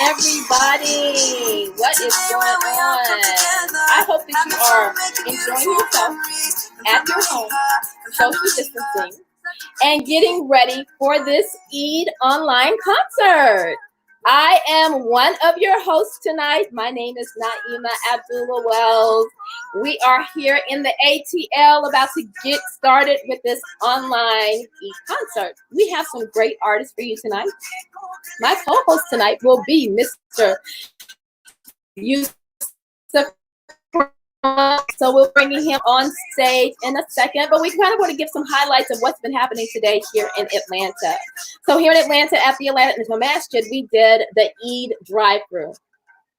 everybody. What is going on? I hope that you are enjoying yourself at your home, social distancing, and getting ready for this Eid Online Concert. I am one of your hosts tonight. My name is Naima Abdullah Wells. We are here in the ATL about to get started with this online concert. We have some great artists for you tonight. My co-host tonight will be Mr. Yusuf. So we're bringing him on stage in a second, but we kind of want to give some highlights of what's been happening today here in Atlanta. So here in Atlanta at the Atlanta Masjid, we did the Eid drive-thru.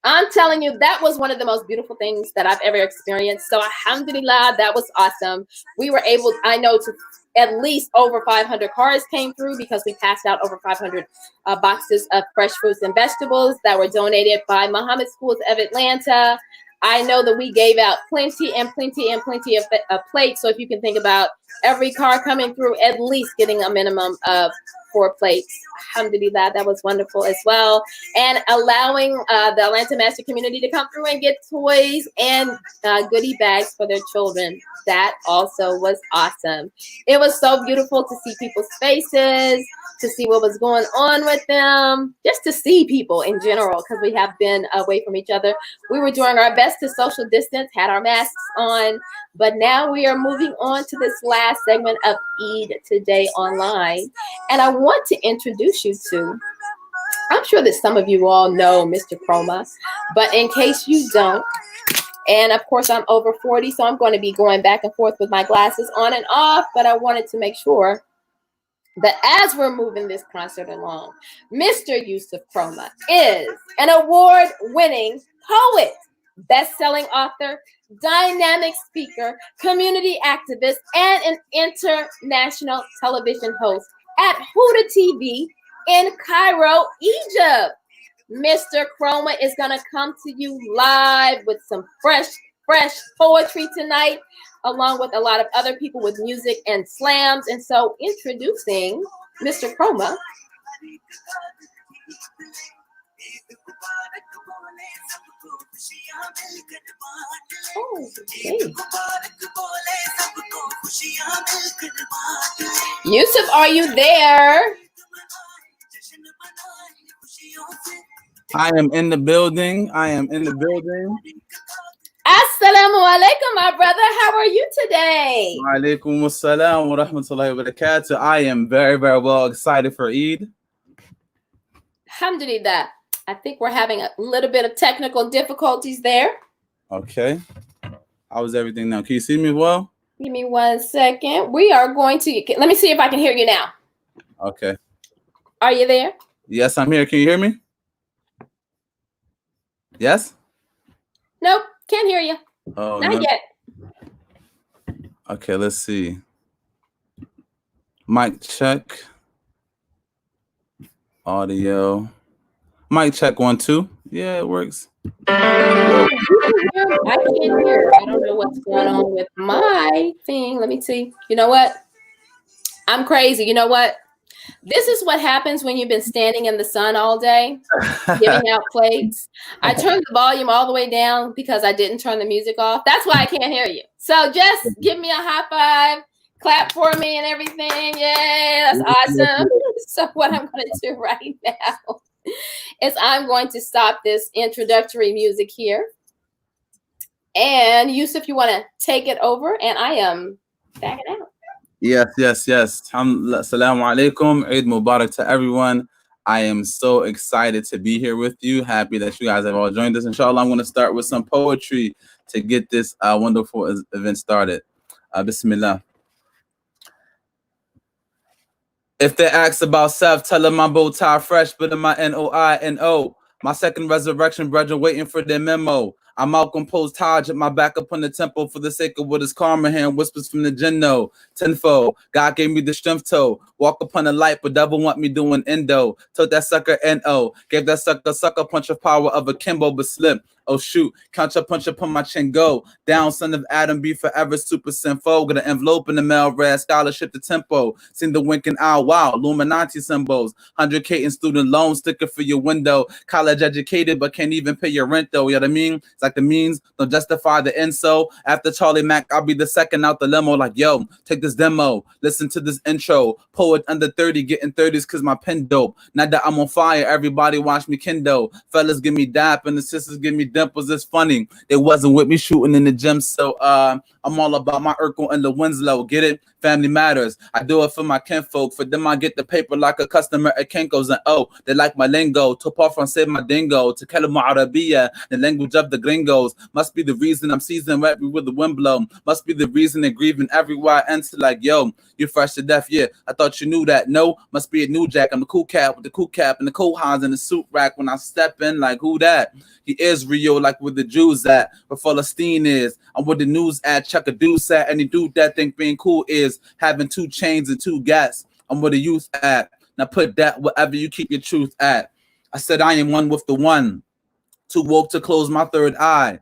I'm telling you, that was one of the most beautiful things that I've ever experienced. So alhamdulillah, that was awesome. We were able, I know, to at least over 500 cars came through because we passed out over 500 boxes of fresh fruits and vegetables that were donated by Muhammad Schools of Atlanta. I know that we gave out plenty of plates. So if you can think about every car coming through, at least getting a minimum of 4 plates. Alhamdulillah, that was wonderful as well. And allowing the Atlanta Master community to come through and get toys and goodie bags for their children. That also was awesome. It was so beautiful to see people's faces, to see what was going on with them, just to see people in general, because we have been away from each other. We were doing our best to social distance, had our masks on, but now we are moving on to this last segment of Eid Today Online. And I want to introduce you to, I'm sure that some of you all know Mr. Chroma, but in case you don't, and of course I'm over 40, so I'm going to be going back and forth with my glasses on and off, but I wanted to make sure that as we're moving this concert along, Mr. Yusuf Chroma is an award-winning poet, best-selling author, dynamic speaker, community activist, and an international television host at Huda TV in Cairo, Egypt. Mr. Chroma is going to come to you live with some fresh poetry tonight, along with a lot of other people with music and slams. And so introducing Mr. Chroma. Oh, okay. Yusuf, are you there? I am in the building. Assalamu alaikum, my brother. How are you today? Wa alaikum assalam wa rahmatullahi wa barakatuh. I am very, very well excited for Eid. Alhamdulillah. I think we're having a little bit of technical difficulties there. Okay. How is everything now? Can you see me well? Give me 1 second. We are going to, let me see if I can hear you now. Okay. Are you there? Yes, I'm here. Can you hear me? Yes? Nope. Can't hear you. Oh, Not yet. Okay, let's see. Mic check. Audio. Mic check 1, 2. Yeah, it works. I can't hear. I don't know what's going on with my thing. Let me see. You know what? I'm crazy. You know what? This is what happens when you've been standing in the sun all day, giving out plates. I turned the volume all the way down because I didn't turn the music off. That's why I can't hear you. So just give me a high five, clap for me and everything. Yay, that's awesome. So what I'm going to do right now is I'm going to stop this introductory music here. And Yusuf, you want to take it over? And I am backing out. Yes. Assalamu alaikum. Eid Mubarak to everyone. I am so excited to be here with you. Happy that you guys have all joined us. Inshallah, I'm going to start with some poetry to get this wonderful event started. Bismillah. If they ask about self, tell them my bow tie fresh, but in my N-O-I-N-O. My second resurrection, brethren, waiting for their memo. I'm out composed Taj at my back upon the temple for the sake of what is karma here and whispers from the jinno. Tenfold, God gave me the strength to walk upon the light, but devil want me doing endo. Told that sucker N-O, gave that sucker punch of power of a Kimbo, but slip. Oh shoot, count your punch upon my chin, go down, son of Adam, be forever super sinful. Got an envelope in the mail, red scholarship to tempo. Seen the winking owl, wow, Illuminati symbols. 100K in student loan sticker for your window. College educated, but can't even pay your rent though. You know what I mean? It's like the means don't justify the end. So after Charlie Mack, I'll be the second out the limo. Like, yo, take this demo, listen to this intro. Poet under 30, getting 30s cause my pen dope. Now that I'm on fire, everybody watch me kindle. Fellas give me dap and the sisters give me dimples. It's funny, they wasn't with me shooting in the gym. So I'm all about my Urkel and the Winslow. Get it? Family matters. I do it for my kinfolk. For them, I get the paper like a customer at Kinko's. And oh, they like my lingo. Topa Francais my dingo. To Kalama Arabia, the language of the gringos. Must be the reason I'm seasoned right with the wind blow. Must be the reason they're grieving everywhere I enter. Like, yo, you're fresh to death. Yeah, I thought you knew that. No, must be a new jack. I'm the cool cat with the cool cap and the cool Hans in the suit rack. When I step in, like, who that? He is Rio, like where the Jews at, where Palestine is. I'm where the news at, Chuck a deuce at. Any dude that think being cool is having 2 chains and 2 gats. I'm where the youth at. Now put that wherever you keep your truth at. I said I am one with the one. Too woke to close my third eye.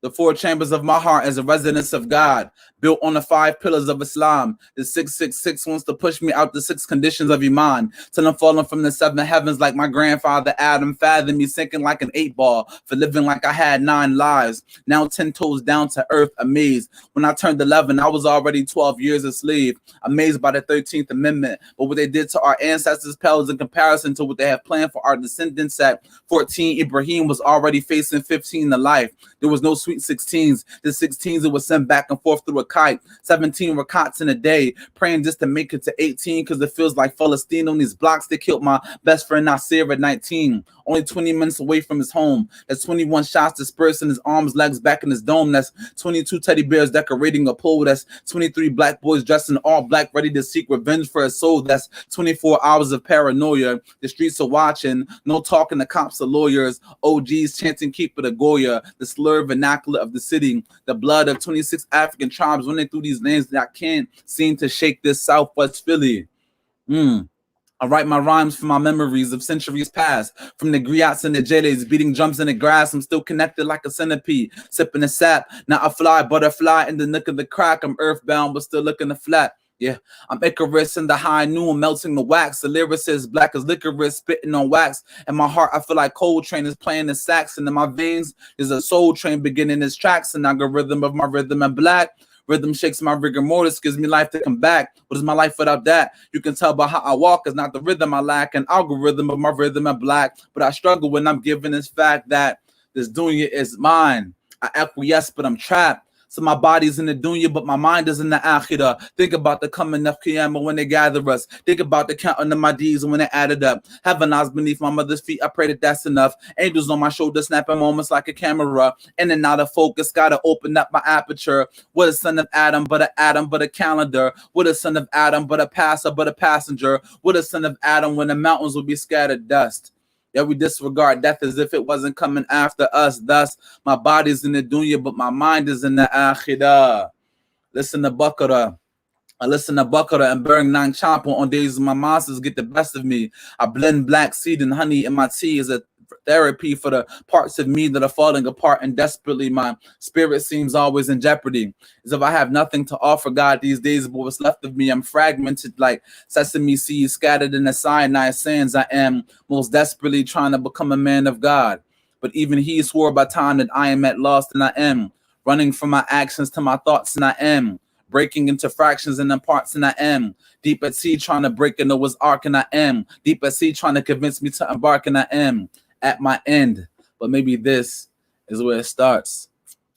The 4 chambers of my heart is a residence of God, built on the 5 pillars of Islam. The 666 wants to push me out the 6 conditions of Iman, till I'm falling from the 7 heavens like my grandfather Adam, fathom me sinking like an 8 ball for living like I had 9 lives. Now 10 toes down to earth, amazed. When I turned 11, I was already 12 years a slave, amazed by the 13th Amendment. But what they did to our ancestors pales in comparison to what they have planned for our descendants. At 14, Ibrahim was already facing 15 to life. There was no sweet 16s. The 16s, it was sent back and forth through a kite. 17 rakats in a day, praying just to make it to 18 because it feels like Palestine on these blocks. They killed my best friend Nasir at 19, only 20 minutes away from his home. That's 21 shots dispersed in his arms, legs, back in his dome. That's 22 teddy bears decorating a pole. That's 23 black boys dressed in all black, ready to seek revenge for his soul. That's 24 hours of paranoia. The streets are watching, no talking to cops or lawyers. OGs chanting keep it a Goya. The slur vernacular of the city, the blood of 26 African tribes running through these lands that can't seem to shake this Southwest Philly. I write my rhymes from my memories of centuries past, from the griots and the jellies, beating drums in the grass. I'm still connected like a centipede, sipping the sap. Now I fly, butterfly in the nook of the crack. I'm earthbound, but still looking the flat. Yeah, I'm Icarus in the high noon, melting the wax. The lyricist, black as licorice, spitting on wax. In my heart, I feel like Coltrane is playing the sax. And in my veins, there's a soul train beginning its tracks. An algorithm of my rhythm and black. Rhythm shakes my rigor mortis, gives me life to come back. What is my life without that? You can tell by how I walk, it's not the rhythm I lack. An algorithm of my rhythm and black. But I struggle when I'm given this fact that this dunya is mine. I acquiesce, but I'm trapped. So my body's in the dunya, but my mind is in the akhirah. Think about the coming of Qiyamah when they gather us. Think about the counting of my deeds when they added up. Heaven eyes beneath my mother's feet, I pray that that's enough. Angels on my shoulder, snapping moments like a camera. In and out of focus, gotta open up my aperture. What a son of Adam, but a calendar. What a son of Adam, but a passer, but a passenger. What a son of Adam when the mountains will be scattered dust. Yeah, we disregard death as if it wasn't coming after us. Thus, my body's in the dunya, but my mind is in the akhirah. Listen to Baqarah. I listen to Baqarah and burn 9 chapel on days when my monsters get the best of me. I blend black seed and honey in my tea as a therapy for the parts of me that are falling apart, and desperately my spirit seems always in jeopardy. As if I have nothing to offer God these days, but what's left of me, I'm fragmented like sesame seeds scattered in the cyanide sands. I am most desperately trying to become a man of God, but even he swore by time that I am at lost, and I am running from my actions to my thoughts, and I am breaking into fractions and then parts, and I am deep at sea trying to break into Noah's ark, and I am deep at sea trying to convince me to embark, and I am at my end. But maybe this is where it starts.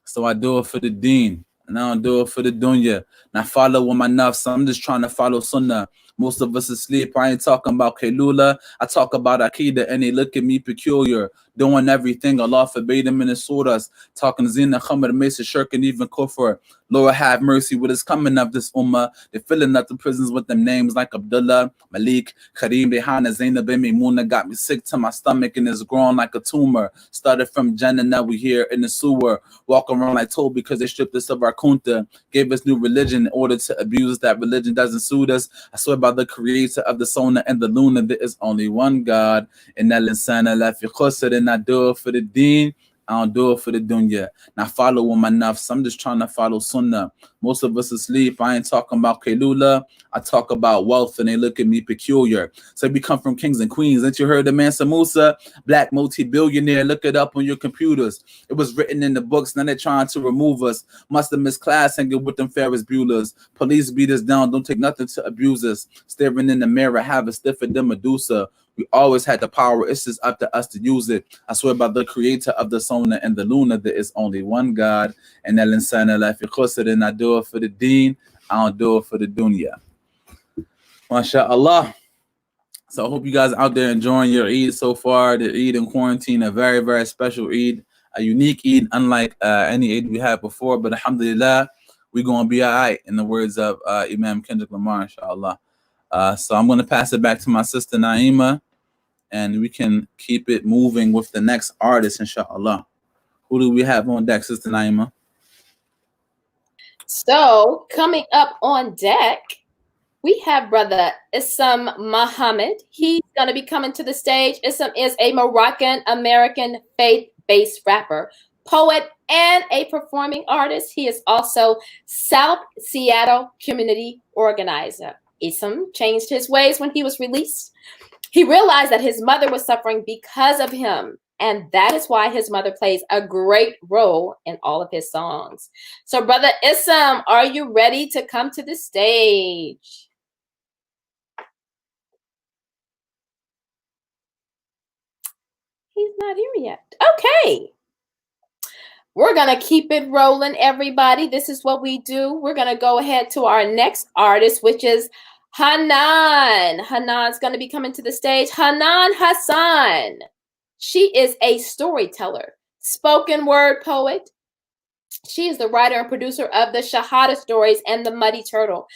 So I do it for the deen, and I don't do it for the dunya. And I follow with my nafs. I'm just trying to follow sunnah. Most of us asleep. I ain't talking about Kailula. I talk about Aqidah, and they look at me peculiar. doing everything Allah forbade them in the surahs, talking zina, khamr, mace, shirk, and even kufr. Lord have mercy with us coming of this ummah. They're filling up the prisons with them names like Abdullah, Malik, Kareem, Rehana, Zainab, and Maimuna. Got me sick to my stomach and it's growing like a tumor. Started from Jannah, now we here in the sewer. Walk around like told because they stripped us of our kunta. Gave us new religion in order to abuse that religion doesn't suit us. I swear by the creator of the Sona and the Luna, there is only one God. And that insana la fi khusr, and I do it for the deen. I don't do it for the dunya. Now follow with my nafs. I'm just trying to follow sunnah. Most of us asleep. I ain't talking about Kailula. I talk about wealth and they look at me peculiar. So we come from kings and queens. Ain't you heard of Mansa Musa? Black multi-billionaire. Look it up on your computers. It was written in the books. Now they're trying to remove us. Must have missed class hanging with them Ferris Buellers. Police beat us down. Don't take nothing to abuse us. Staring in the mirror. Have a stiffer than Medusa. We always had the power. It's just up to us to use it. I swear by the creator of the Sona and the Luna, there is only one God. And that insana la fi khusr, and I do it for the deen. I don't do it for the dunya. MashaAllah. So I hope you guys are out there enjoying your Eid so far. The Eid in quarantine, a very, very special Eid. A unique Eid, unlike any Eid we had before. But alhamdulillah, we're going to be all right, in the words of Imam Kendrick Lamar, inshallah. So I'm going to pass it back to my sister Naima, and we can keep it moving with the next artist, inshallah. Who do we have on deck, Sister Naima? So coming up on deck, we have Brother Isom Muhammad. He's going to be coming to the stage. Isom is a Moroccan-American faith-based rapper, poet, and a performing artist. He is also South Seattle community organizer. Isom changed his ways when he was released. He realized that his mother was suffering because of him, and that is why his mother plays a great role in all of his songs. So, Brother Isom, are you ready to come to the stage? He's not here yet. Okay. We're going to keep it rolling, everybody. This is what we do. We're going to go ahead to our next artist, which is Hanan. Hanan's going to be coming to the stage. Hanan Hassan. She is a storyteller, spoken word poet. She is the writer and producer of the Shahada Stories and the Muddy Turtle.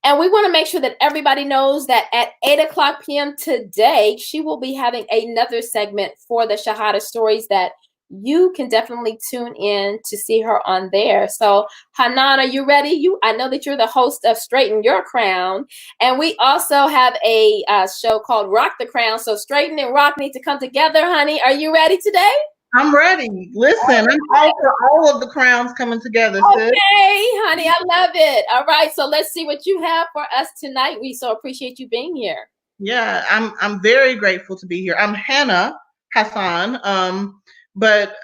And we want to make sure that everybody knows that at 8:00 p.m. today, she will be having another segment for the Shahada Stories that you can definitely tune in to see her on there. So, Hanan, are you ready? I know that you're the host of Straighten Your Crown. And we also have a show called Rock the Crown. So Straighten and Rock need to come together, honey. Are you ready today? I'm ready. Listen, I'm all for all of the crowns coming together, sis. Okay, honey, I love it. All right, so let's see what you have for us tonight. We so appreciate you being here. Yeah, I'm very grateful to be here. I'm Hannah Hassan. But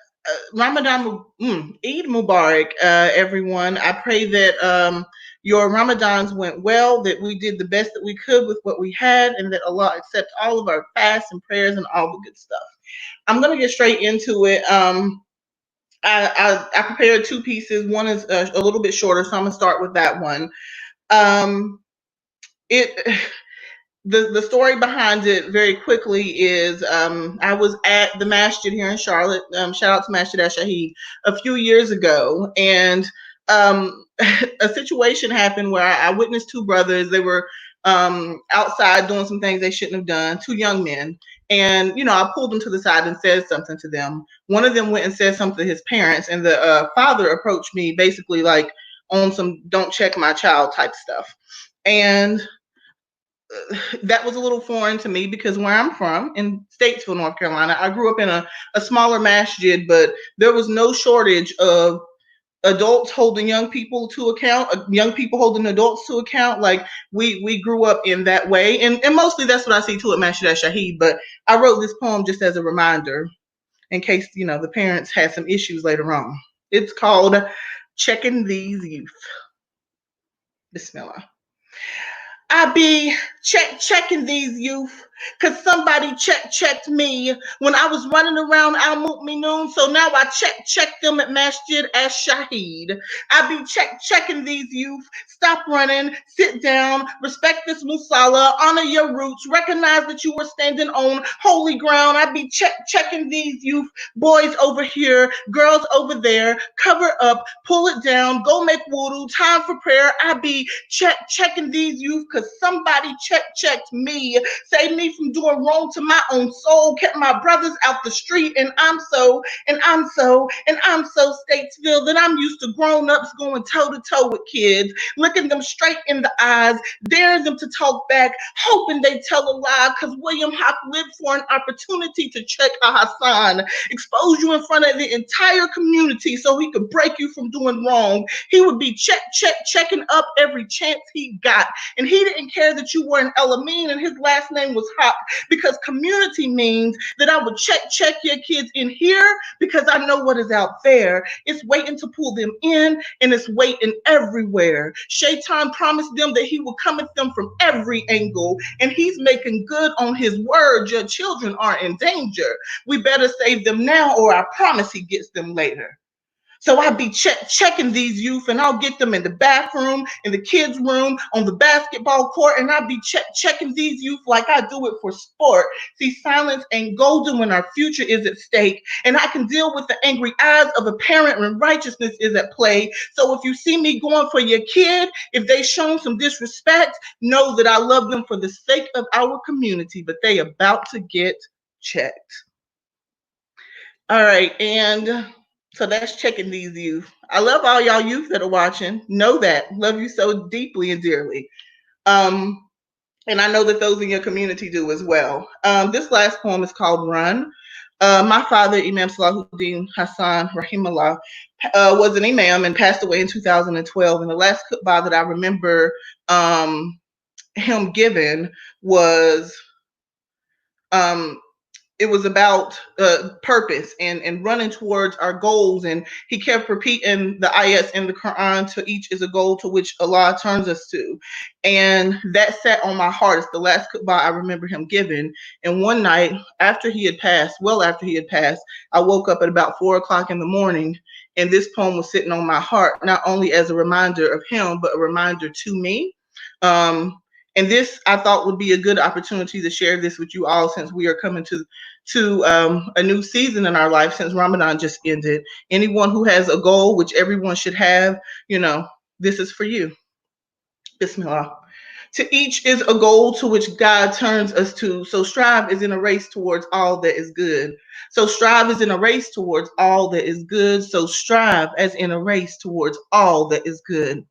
Ramadan, Eid Mubarak, everyone. I pray that your Ramadans went well, that we did the best that we could with what we had, and that Allah accept all of our fasts and prayers and all the good stuff. I'm going to get straight into it. I prepared two pieces. One is a little bit shorter, so I'm going to start with that one. The story behind it very quickly is I was at the masjid here in Charlotte. Shout out to Masjid Al-Shahid a few years ago, and a situation happened where I witnessed two brothers. They were outside doing some things they shouldn't have done. Two young men, and I pulled them to the side and said something to them. One of them went and said something to his parents, and the father approached me basically like on some "don't check my child" type stuff, and that was a little foreign to me because where I'm from in Statesville, North Carolina, I grew up in a smaller masjid, but there was no shortage of adults holding young people to account, young people holding adults to account. Like we grew up in that way. And mostly that's what I see too at Masjid Al-Shahid. But I wrote this poem just as a reminder in case, the parents had some issues later on. It's called Checking These Youth. Bismillah. I be checking these youth, cause somebody checked me when I was running around Al Mu'minun. So now I check them at Masjid as Shaheed. I be checking these youth. Stop running, sit down, respect this musala, honor your roots, recognize that you were standing on holy ground. I be checking these youth. Boys over here, girls over there, cover up, pull it down, go make wudu, time for prayer. I be checking these youth because somebody checked me, saved me from doing wrong to my own soul, kept my brothers out the street, and I'm so Statesville that I'm used to grown-ups going toe-to-toe with kids, looking them straight in the eyes, daring them to talk back, hoping they tell a lie, because William Hawk lived for an opportunity to check a Hassan, expose you in front of the entire community so he could break you from doing wrong. He would be checking up every chance he got. And he didn't care that you were an Elamine and his last name was Hawk, because community means that I would check your kids in here because I know what is out there. It's waiting to pull them in, and it's waiting everywhere. Shaitan promised them that he will come at them from every angle, and he's making good on his word. Your children are in danger. We better save them now, or I promise he gets them later. So I be checking these youth, and I'll get them in the bathroom, in the kids' room, on the basketball court, and I'll be checking these youth like I do it for sport. See, silence ain't golden when our future is at stake, and I can deal with the angry eyes of a parent when righteousness is at play. So if you see me going for your kid, if they shown some disrespect, know that I love them for the sake of our community, but they about to get checked. All right, and so that's checking these youth. I love all y'all youth that are watching. Know that. Love you so deeply and dearly. And I know that those in your community do as well. This last poem is called Run. My father, Imam Salahuddin Hassan Rahimullah, was an imam and passed away in 2012. And the last khutbah that I remember him giving was it was about purpose and running towards our goals. And he kept repeating the ayats in the Quran, to each is a goal to which Allah turns us to. And that sat on my heart. It's the last khutbah I remember him giving. And one night after he had passed, I woke up at about 4 o'clock in the morning, and this poem was sitting on my heart, not only as a reminder of him, but a reminder to me. And this, I thought, would be a good opportunity to share this with you all, since we are coming to a new season in our life, since Ramadan just ended. Anyone who has a goal, which everyone should have, this is for you. Bismillah. To each is a goal to which God turns us to. So strive is in a race towards all that is good. So strive is in a race towards all that is good. So strive as in a race towards all that is good.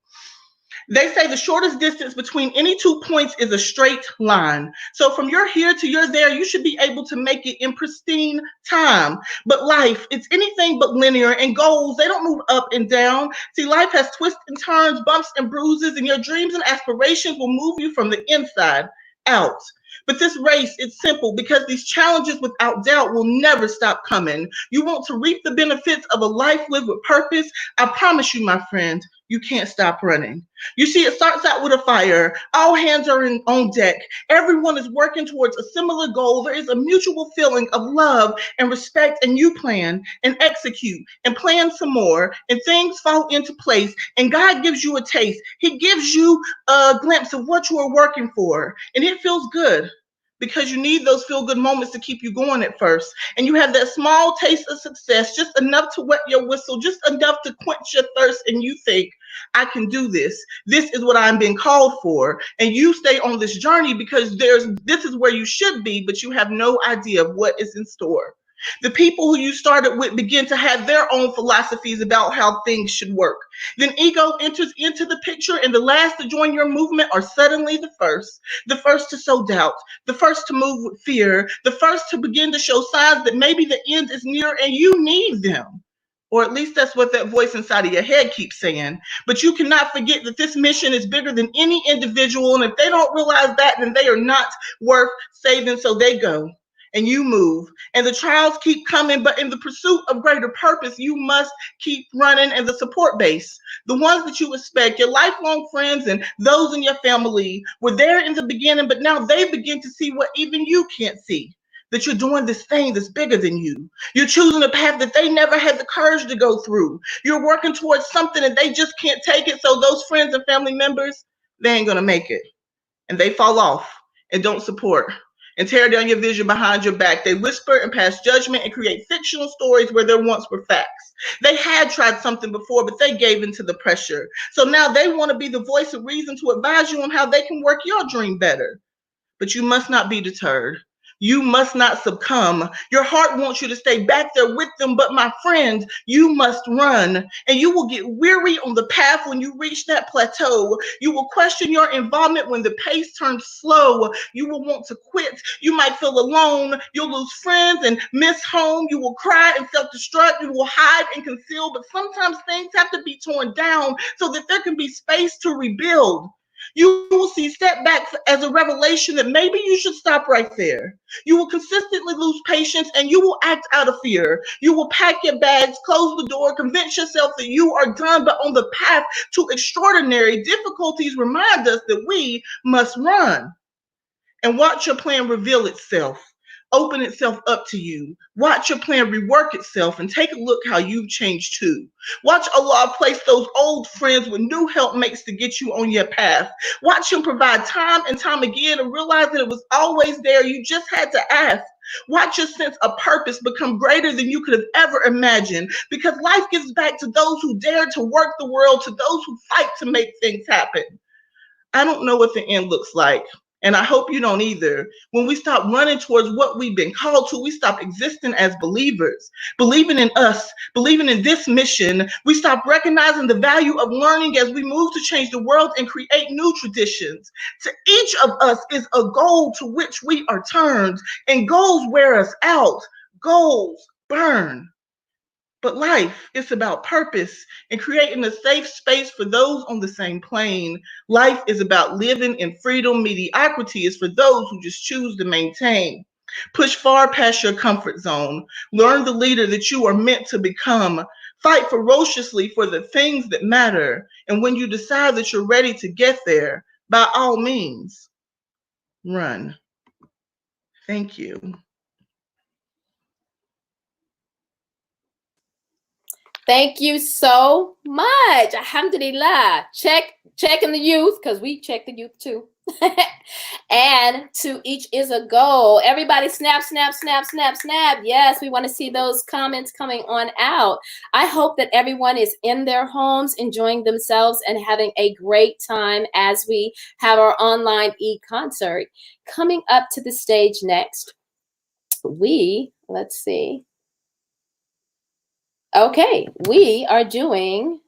They say the shortest distance between any 2 points is a straight line. So from your here to your there, you should be able to make it in pristine time. But life, it's anything but linear, and goals, they don't move up and down. See, life has twists and turns, bumps and bruises, and your dreams and aspirations will move you from the inside out. But this race, it's simple, because these challenges without doubt will never stop coming. You want to reap the benefits of a life lived with purpose? I promise you, my friend, you can't stop running. You see, it starts out with a fire. All hands are on deck. Everyone is working towards a similar goal. There is a mutual feeling of love and respect, and you plan and execute and plan some more, and things fall into place, and God gives you a taste. He gives you a glimpse of what you are working for, and it feels good, because you need those feel-good moments to keep you going at first. And you have that small taste of success, just enough to wet your whistle, just enough to quench your thirst, and you think, I can do this. This is what I'm being called for. And you stay on this journey because this is where you should be, but you have no idea of what is in store. The people who you started with begin to have their own philosophies about how things should work. Then ego enters into the picture, and the last to join your movement are suddenly the first to sow doubt, the first to move with fear, the first to begin to show signs that maybe the end is near and you need them. Or at least that's what that voice inside of your head keeps saying. But you cannot forget that this mission is bigger than any individual, and if they don't realize that, then they are not worth saving, so they go. and you move. And the trials keep coming, but in the pursuit of greater purpose, you must keep running. And the support base, the ones that you expect, your lifelong friends and those in your family were there in the beginning, but now they begin to see what even you can't see. That you're doing this thing that's bigger than you. You're choosing a path that they never had the courage to go through. You're working towards something and they just can't take it. So those friends and family members, they ain't gonna make it. And they fall off and don't support and tear down your vision behind your back. They whisper and pass judgment and create fictional stories where there once were facts. They had tried something before, but they gave into the pressure. So now they want to be the voice of reason to advise you on how they can work your dream better. But you must not be deterred. You must not succumb. Your heart wants you to stay back there with them, but my friend, you must run. And you will get weary on the path when you reach that plateau. You will question your involvement when the pace turns slow. You will want to quit. You might feel alone. You'll lose friends and miss home. You will cry and self-destruct. You will hide and conceal. But sometimes things have to be torn down so that there can be space to rebuild. You will see setbacks as a revelation that maybe you should stop right there. You will consistently lose patience and you will act out of fear. You will pack your bags, close the door, convince yourself that you are done, but on the path to extraordinary difficulties remind us that we must run. And watch your plan reveal itself, open itself up to you. Watch your plan rework itself and take a look how you've changed too. Watch Allah place those old friends with new helpmates to get you on your path. Watch him provide time and time again and realize that it was always there. You just had to ask. Watch your sense of purpose become greater than you could have ever imagined, because life gives back to those who dare to work the world, to those who fight to make things happen. I don't know what the end looks like. And I hope you don't either. When we stop running towards what we've been called to, we stop existing as believers, believing in us, believing in this mission. We stop recognizing the value of learning as we move to change the world and create new traditions. To each of us is a goal to which we are turned, and goals wear us out. Goals burn. But life is about purpose and creating a safe space for those on the same plane. Life is about living in freedom. Mediocrity is for those who just choose to maintain. Push far past your comfort zone. Learn the leader that you are meant to become. Fight ferociously for the things that matter. And when you decide that you're ready to get there, by all means, run. Thank you. Thank you so much. Alhamdulillah. Checking the youth, because we check the youth too. And to each is a goal. Everybody snap, snap, snap, snap, snap. Yes, we want to see those comments coming on out. I hope that everyone is in their homes, enjoying themselves and having a great time as we have our online Eid concert. Coming up to the stage next, let's see. Okay, we are doing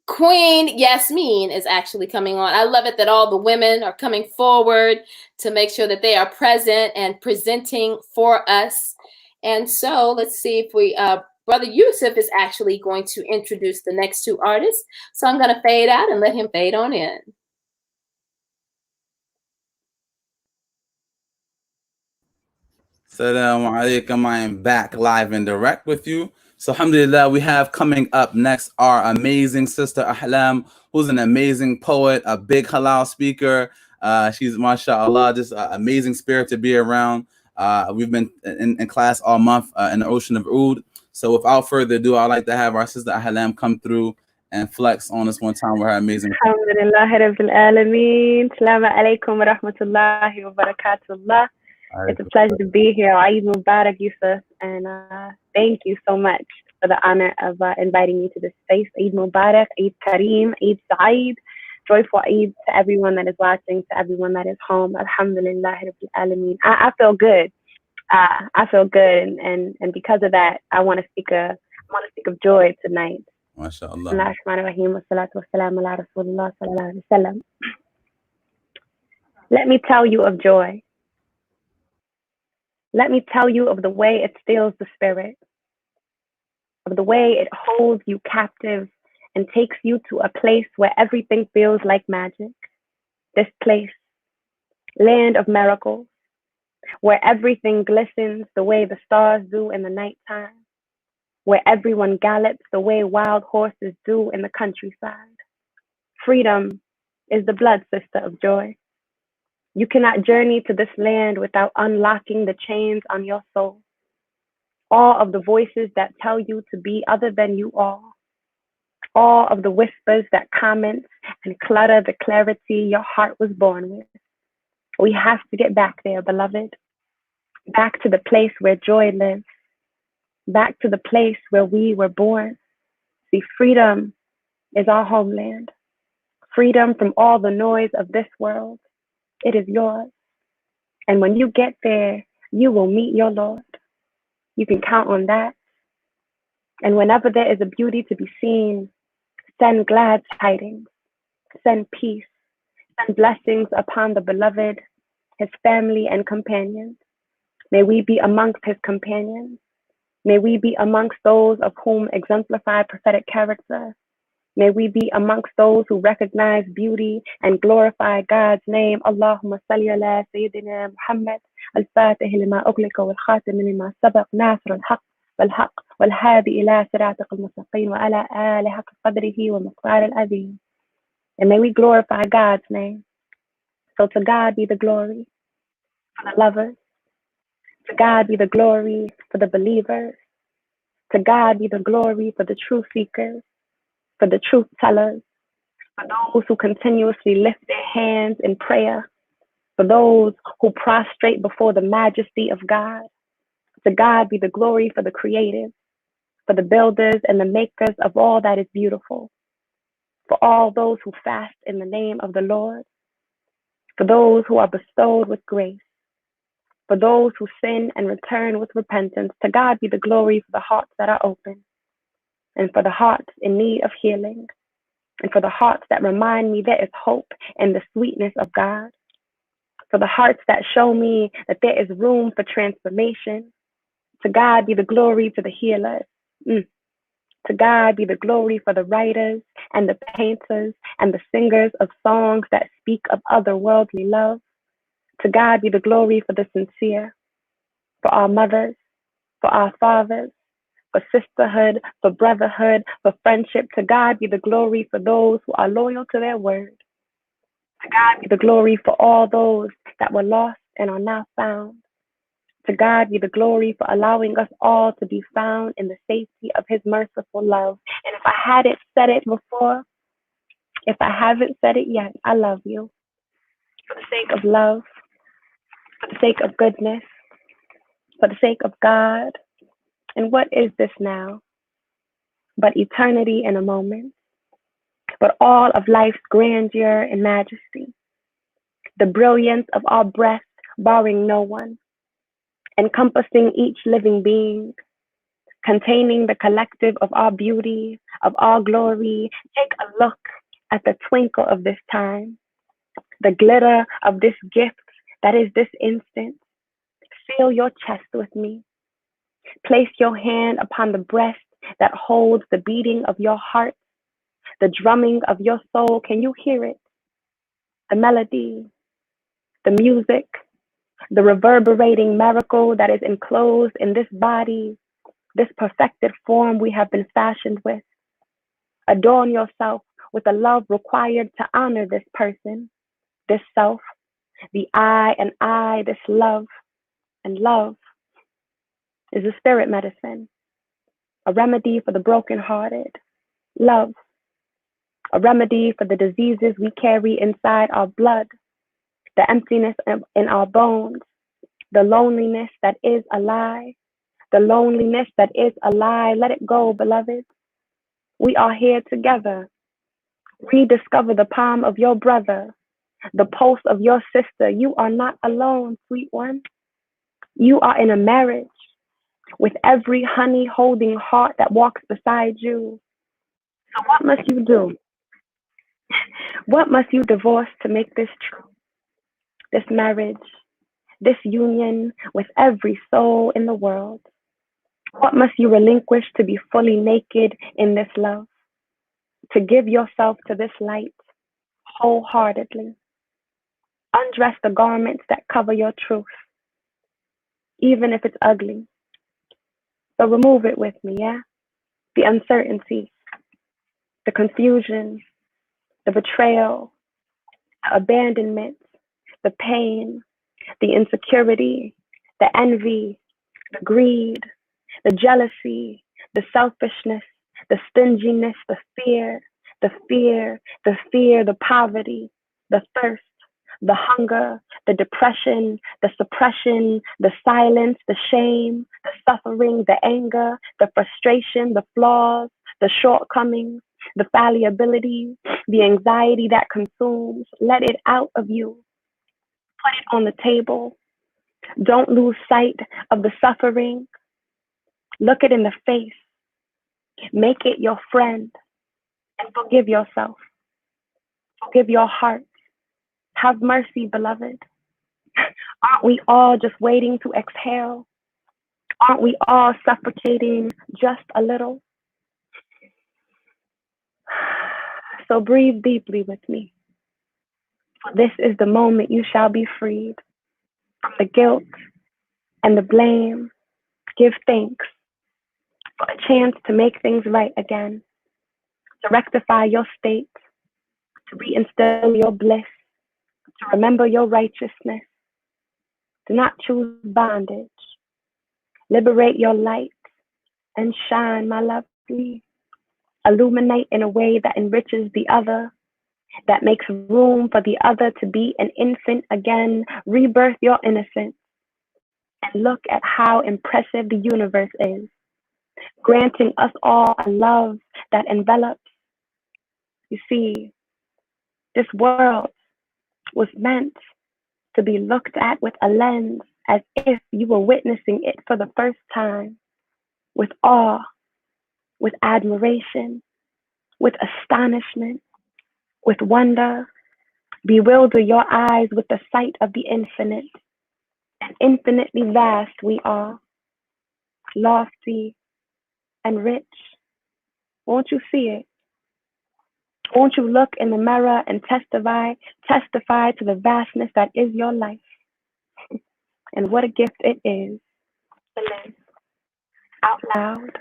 Queen Yasmin is actually coming on. I love it that all the women are coming forward to make sure that they are present and presenting for us. And so let's see if we, Brother Yusuf is actually going to introduce the next two artists. So I'm going to fade out and let him fade on in. Assalamu alaikum. I am back live and direct with you. So alhamdulillah, we have coming up next our amazing sister Ahlam, who's an amazing poet, a big halal speaker. She's mashallah, just an amazing spirit to be around. We've been in class all month in the ocean of Oud. So without further ado, I'd like to have our sister Ahlam come through and flex on us one time with her amazing. Alhamdulillah Rabbil Alameen. Assalamu alaikum wa rahmatullahi wa barakatullah. It's a pleasure to be here. Eid Mubarak, Yusuf, and thank you so much for the honor of inviting me to this space. Eid Mubarak, Eid Kareem, Eid Sa'id, joyful Eid to everyone that is watching, to everyone that is home. Alhamdulillah Rabbil Alameen. I feel good. I feel good, and because of that, I want to speak of joy tonight. MashaAllah. Let me tell you of joy. Let me tell you of the way it steals the spirit, of the way it holds you captive and takes you to a place where everything feels like magic. This place, land of miracles, where everything glistens the way the stars do in the nighttime, where everyone gallops the way wild horses do in the countryside. Freedom is the blood sister of joy. You cannot journey to this land without unlocking the chains on your soul. All of the voices that tell you to be other than you are. All of the whispers that comment and clutter the clarity your heart was born with. We have to get back there, beloved. Back to the place where joy lives. Back to the place where we were born. See, freedom is our homeland. Freedom from all the noise of this world. It is yours. And when you get there, you will meet your Lord. You can count on that. And whenever there is a beauty to be seen, send glad tidings, send peace, send blessings upon the beloved, his family and companions. May we be amongst his companions. May we be amongst those of whom exemplify prophetic character. May we be amongst those who recognize beauty and glorify God's name. Allahumma salli ala Sayyidina Muhammad al-Fatih lima ughliqa wal-khatim lima sabaq nasr al-haq wal-haq wal-hadi ila siratik al-mustaqim wa ala ali haqq qadrihi wa miqdar al-azim. And may we glorify God's name. So to God be the glory for the lovers. To God be the glory for the believers. To God be the glory for the truth seekers, for the truth tellers, for those who continuously lift their hands in prayer, for those who prostrate before the majesty of God. To God be the glory for the creatives, for the builders and the makers of all that is beautiful, for all those who fast in the name of the Lord, for those who are bestowed with grace, for those who sin and return with repentance. To God be the glory for the hearts that are open, and for the hearts in need of healing, and for the hearts that remind me there is hope in the sweetness of God, for the hearts that show me that there is room for transformation. To God be the glory for the healers. To God be the glory for the writers and the painters and the singers of songs that speak of otherworldly love. To God be the glory for the sincere, for our mothers, for our fathers, for sisterhood, for brotherhood, for friendship. To God be the glory for those who are loyal to their word. To God be the glory for all those that were lost and are now found. To God be the glory for allowing us all to be found in the safety of his merciful love. And if I hadn't said it before, if I haven't said it yet, I love you. For the sake of love, for the sake of goodness, for the sake of God. And what is this now but eternity in a moment, but all of life's grandeur and majesty, the brilliance of our breath, barring no one, encompassing each living being, containing the collective of our beauty, of our glory. Take a look at the twinkle of this time, the glitter of this gift that is this instant. Fill your chest with me. Place your hand upon the breast that holds the beating of your heart, the drumming of your soul. Can you hear it? The melody, the music, the reverberating miracle that is enclosed in this body, this perfected form we have been fashioned with. Adorn yourself with the love required to honor this person, this self, the I and I, this love. And love is a spirit medicine, a remedy for the brokenhearted. Love, a remedy for the diseases we carry inside our blood, the emptiness in our bones, the loneliness that is a lie, the loneliness that is a lie. Let it go, beloved. We are here together. Rediscover the palm of your brother, the pulse of your sister. You are not alone, sweet one. You are in a marriage with every honey holding heart that walks beside you. So what must you do? What must you divorce to make this true? This marriage, this union with every soul in the world. What must you relinquish to be fully naked in this love? To give yourself to this light wholeheartedly. Undress the garments that cover your truth. even if it's ugly. So remove it with me, yeah? The uncertainty, the confusion, the betrayal, the abandonment, the pain, the insecurity, the envy, the greed, the jealousy, the selfishness, the stinginess, the fear, the fear, the fear, the poverty, the thirst, the hunger, the depression, the suppression, the silence, the shame, the suffering, the anger, the frustration, the flaws, the shortcomings, the fallibility, the anxiety that consumes. Let it out of you. Put it on the table. Don't lose sight of the suffering. Look it in the face. Make it your friend and forgive yourself. Forgive your heart. Have mercy, beloved. Aren't we all just waiting to exhale? Aren't we all suffocating just a little? So breathe deeply with me. For this is the moment you shall be freed from the guilt and the blame. Give thanks for a chance to make things right again, to rectify your state, to reinstill your bliss, to remember your righteousness. Do not choose bondage. Liberate your light and shine, my lovely. Illuminate in a way that enriches the other, that makes room for the other to be an infant again. Rebirth your innocence and look at how impressive the universe is, granting us all a love that envelops. You see, this world was meant to be looked at with a lens as if you were witnessing it for the first time, with awe, with admiration, with astonishment, with wonder. Bewilder your eyes with the sight of the infinite. And infinitely vast we are, lofty and rich. Won't you see it? Won't you look in the mirror and testify to the vastness that is your life? And what a gift it is to live out loud.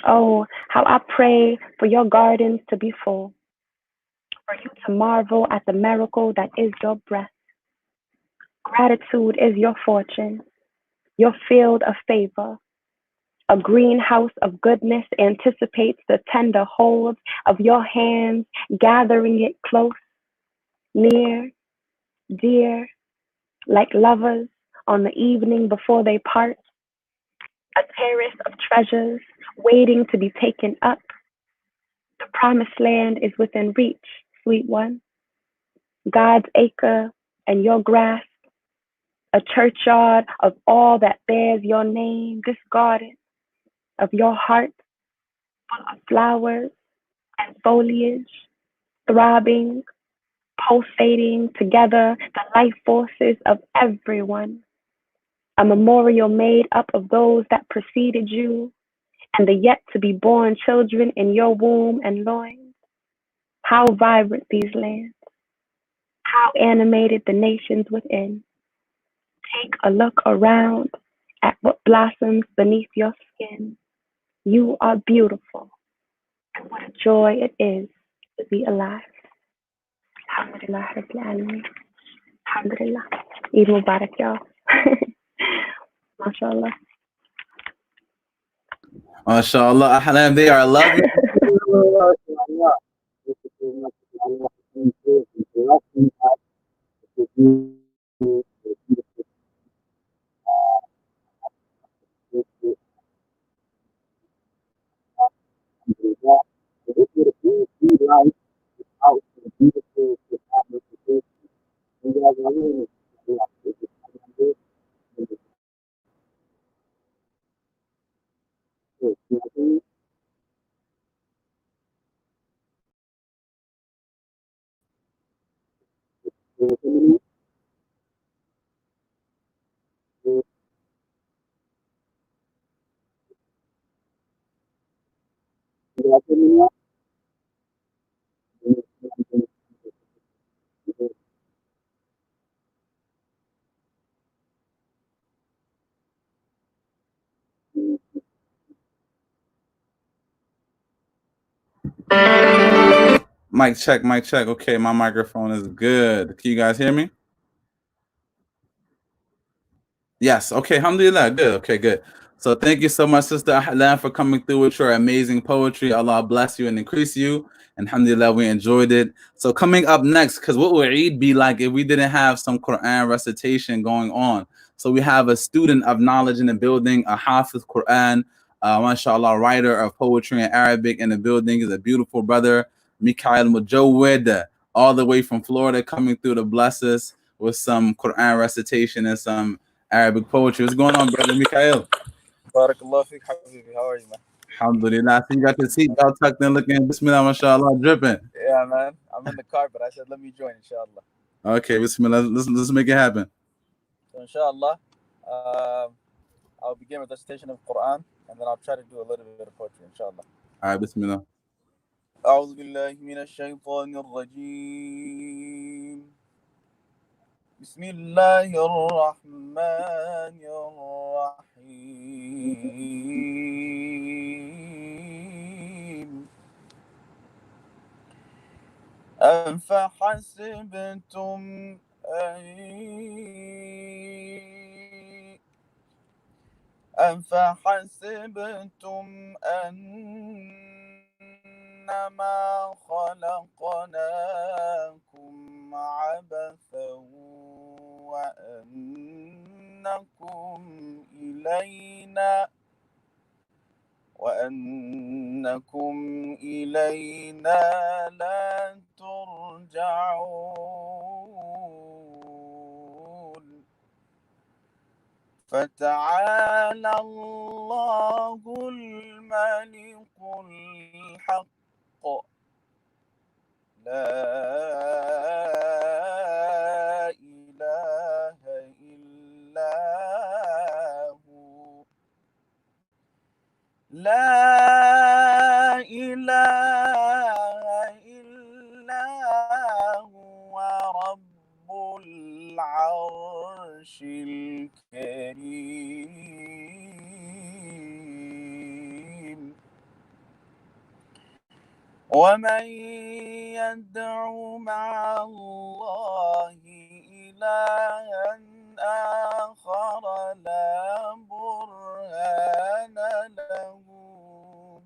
Oh, how I pray for your gardens to be full, for you to marvel at the miracle that is your breath. Gratitude is your fortune, your field of favor. A greenhouse of goodness anticipates the tender hold of your hands, gathering it close, near, dear, like lovers on the evening before they part. A terrace of treasures waiting to be taken up. The promised land is within reach, sweet one. God's acre and your grasp, a churchyard of all that bears your name, this garden of your heart, full of flowers and foliage, throbbing, pulsating together, the life forces of everyone. A memorial made up of those that preceded you and the yet to be born children in your womb and loins. How vibrant these lands, how animated the nations within. Take a look around at what blossoms beneath your skin. You are beautiful, and what a joy it is to be alive. Alhamdulillah, Rabbil Alameen. Alhamdulillah. Eid Mubarak, y'all. MashaAllah. MashaAllah, Ahlam, they are lovely. Mic check, mic check. Okay, my microphone is good. Can you guys hear me? Yes. Okay. Alhamdulillah. Good. Okay. Good. So thank you so much, Sister Ahlan, for coming through with your amazing poetry. Allah bless you and increase you. And alhamdulillah, we enjoyed it. So coming up next, because what would Eid be like if we didn't have some Quran recitation going on? So we have a student of knowledge in the building, a Hafiz Quran, mashallah, writer of poetry in Arabic in the building. Is a beautiful brother, Mikhail Mujawid, all the way from Florida, coming through to bless us with some Quran recitation and some Arabic poetry. What's going on, brother Mikhail? Barakallah fiqh, habibi. How are you, man? Alhamdulillah. I see you got the seatbelt tucked in, looking bismillah, mashallah, dripping. Yeah, man. I'm in the car, but I said let me join, inshallah. Okay, bismillah. Let's make it happen. So, inshallah, I'll begin with the recitation of Quran, and then I'll try to do a little bit of poetry, inshallah. All right, bismillah. أعوذ بالله من الشيطان الرجيم بسم الله الرحمن الرحيم أفحسبتم أنما خلقناكم عبثا وأنكم إلينا لا ترجعون فتعالى الله الملك الحق لا إله إلا هو لا إله إلا هو رب العرش الكريم ومن يدع مع الله إلها آخر لا برهان له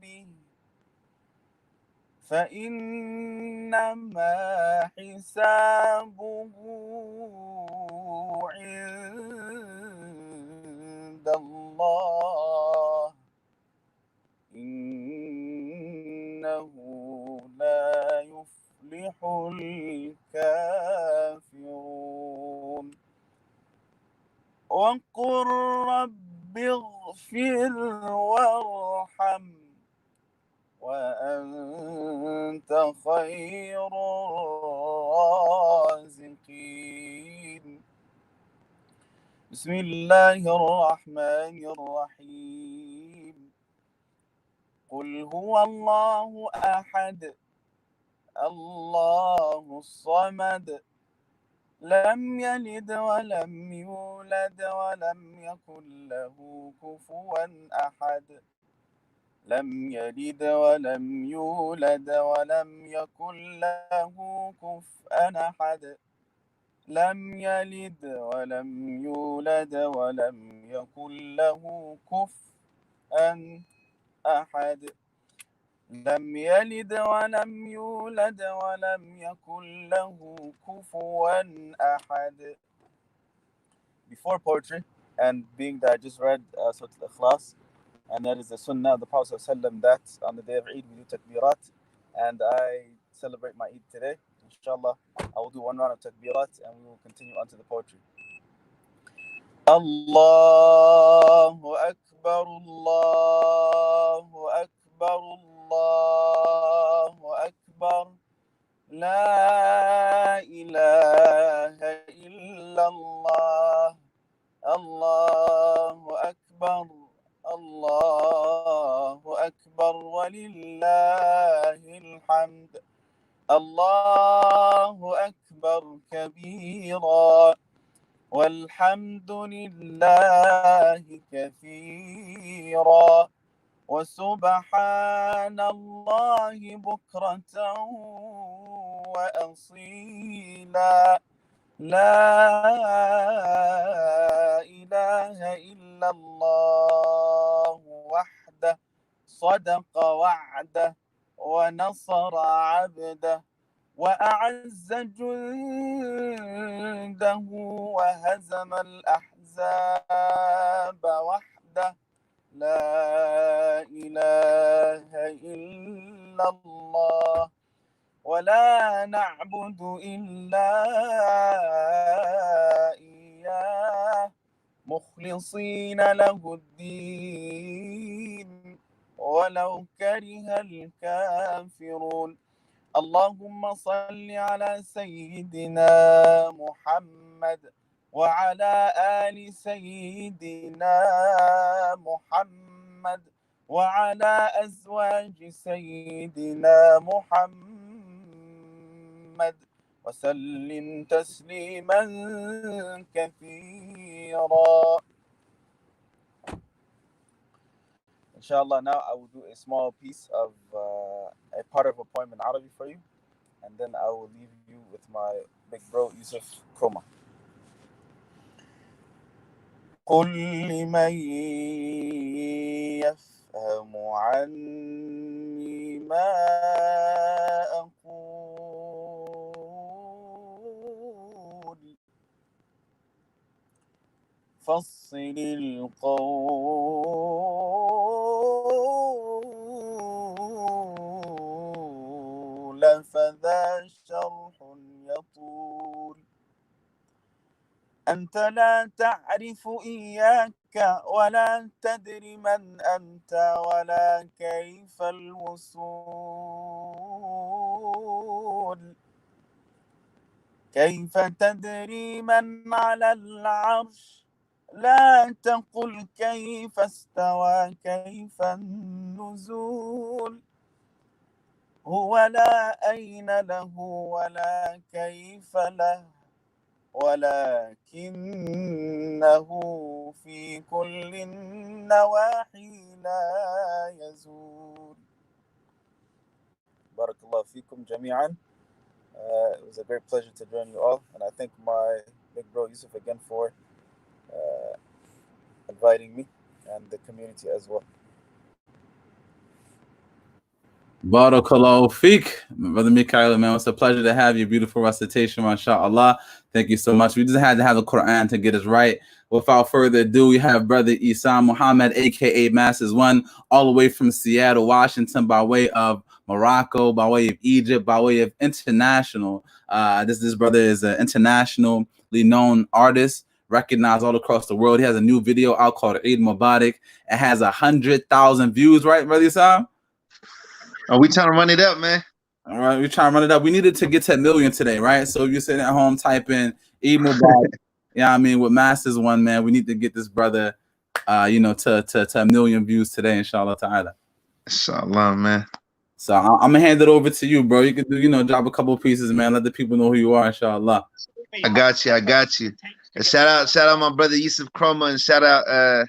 به فإنما حسابه عند الله إنه لا يفلح الكافرون وقل رب اغفر وارحم وأنت خير الرازقين بسم الله الرحمن الرحيم قل هو الله أحد الله الصمد لم يلد ولم يولد ولم يكن له كفوا أحد لم يلد ولم يولد ولم يكن له كفوا أحد لم يلد ولم يولد ولم يكن له كفوا أحد لم يلد ولم يولد ولم يكن له كفوا أحد. Before poetry, and being that I just read Surah Al-Ikhlas, and that is the sunnah of the Prophet ﷺ, that on the day of Eid we do takbirat, and I celebrate my Eid today. Inshallah, I will do one round of takbirat and we will continue on to the poetry. Allahu Akbar, Allahu Akbar, Allahu Akbar, La ilaha illallah, Allahu Akbar, Allahu Akbar, walillahil hamd. Allahu Akbar kabira والحمد لله كثيرا وسبحان الله بكرة وأصيلا لا إله إلا الله وحده صدق وعده ونصر عبده وأعز جنده وهزم الأحزاب وحده لا إله إلا الله ولا نعبد إلا إياه مخلصين له الدين ولو كره الكافرون اللهم صل على سيدنا محمد وعلى آل سيدنا محمد وعلى أزواج سيدنا محمد وسلم تسليما كثيرا. Inshallah, now I will do a small piece of a part of a poem in Arabic for you, and then I will leave you with my big bro Yusuf Kroma. قل لمن يفهم عني ما أقول فصل القول فذا شرح يطول أنت لا تعرف إياك ولا تدري من أنت ولا كيف الوصول كيف تدري من على العرش لا تقل كيف استوى كيف النزول هو لا أين له ولا كيف له ولكنه في كل النواحي لا يزول. بارك الله فيكم جميعا. It was a great pleasure to join you all, and I thank my big bro Yusuf again for inviting me and the community as well. Barakallahu feek. Brother Mikhail, man, it's a pleasure to have you. Beautiful recitation, mashallah. Thank you so much. We just had to have the Quran to get us right. Without further ado, we have Brother Isom Muhammad, aka Masters One, all the way from Seattle, Washington, by way of Morocco, by way of Egypt, by way of international. This brother is an internationally known artist, recognized all across the world. He has a new video out called Eid Mubarak. It has 100,000 views, right, Brother Isom? Are we trying to run it up, man? All right, we're trying to run it up. We needed to get to 1 million today, right? So if you're sitting at home typing Eid Mubarak, yeah, I mean, with Masters One, man, we need to get this brother, to 1 million views today, inshallah ta'ala. Inshallah, man. So I'm gonna hand it over to you, bro. You can do, drop a couple pieces, man. Let the people know who you are, inshallah. I got you. And shout out my brother Yusuf Kroma, and shout out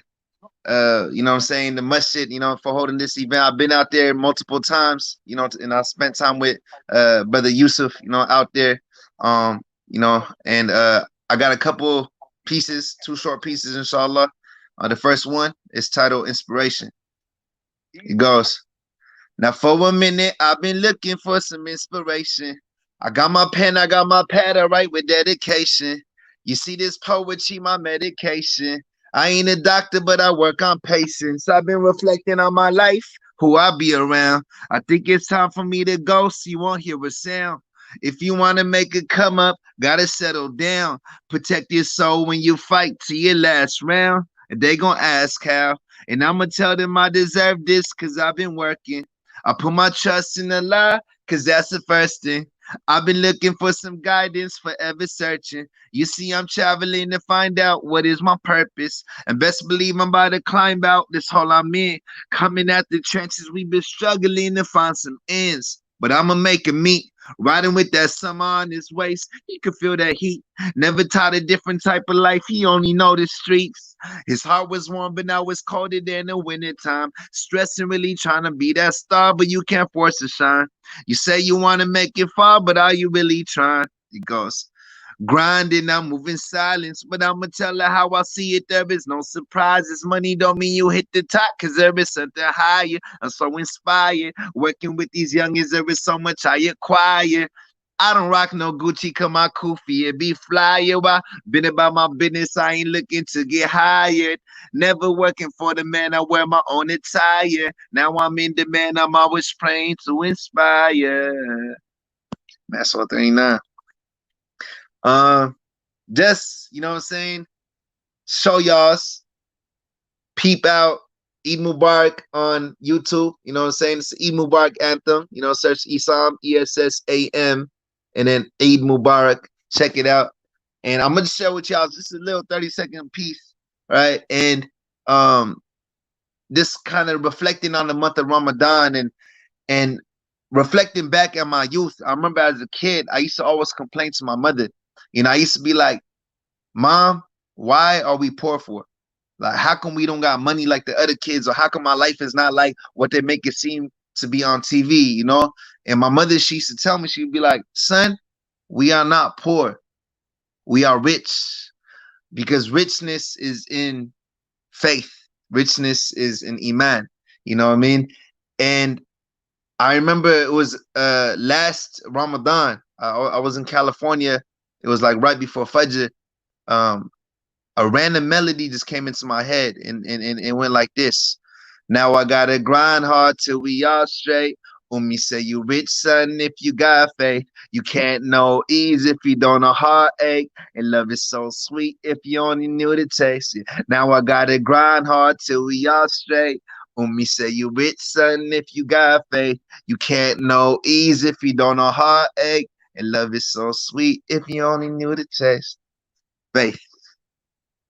you know what I'm saying, the masjid, for holding this event. I've been out there multiple times, and I spent time with brother Yusuf, out there. And I got a couple pieces, 2 short pieces, inshallah. The first one is titled Inspiration. It goes, now for a minute, I've been looking for some inspiration. I got my pen, I got my pad, I write with dedication. You see this poetry, my medication. I ain't a doctor, but I work on patience. I've been reflecting on my life, who I be around. I think it's time for me to go, so you won't hear a sound. If you want to make a come up, gotta settle down. Protect your soul when you fight to your last round. And they gonna ask how. And I'ma tell them I deserve this, cause I've been working. I put my trust in Allah, cause that's the first thing. I've been looking for some guidance, forever searching. You see, I'm traveling to find out what is my purpose. And best believe I'm about to climb out this hole I'm in. Coming at the trenches, we've been struggling to find some ends. But I'ma make it meet. Riding with that summer on his waist, he could feel that heat. Never taught a different type of life, he only know the streets. His heart was warm, but now it's colder than the wintertime. Stressing, really trying to be that star, but you can't force to shine. You say you want to make it far, but are you really trying? He goes, grinding, I'm moving silence, but I'ma tell her how I see it. There is no surprises. Money don't mean you hit the top, cause there is something higher. I'm so inspired. Working with these youngins, there is so much I acquire. I don't rock no Gucci, come my kufi and be flyer. I been about my business, I ain't looking to get hired. Never working for the man, I wear my own attire. Now I'm in demand, I'm always praying to inspire. That's all 39. Just, you know what I'm saying? Show y'all's peep out Eid Mubarak on YouTube. You know what I'm saying? It's the Eid Mubarak anthem. You know, search Isom, ESSAM, and then Eid Mubarak. Check it out. And I'm gonna share with y'all just a little 30-second piece, right? And this kind of reflecting on the month of Ramadan and reflecting back at my youth. I remember as a kid, I used to always complain to my mother. You know, I used to be like, Mom, why are we poor for? Like, how come we don't got money like the other kids? Or how come my life is not like what they make it seem to be on TV, you know? And my mother, she used to tell me, she'd be like, son, we are not poor. We are rich. Because richness is in faith. Richness is in Iman. You know what I mean? And I remember it was last Ramadan. I was in California. It was like right before Fajr. A random melody just came into my head and it went like this. Now I gotta grind hard till we all straight. Umi say you rich, son, if you got faith. You can't know ease if you don't know heartache. And love is so sweet if you only knew the taste. Now I gotta grind hard till we all straight. Umi say you rich, son, if you got faith. You can't know ease if you don't know heartache. And love is so sweet if you only knew the taste. Faith.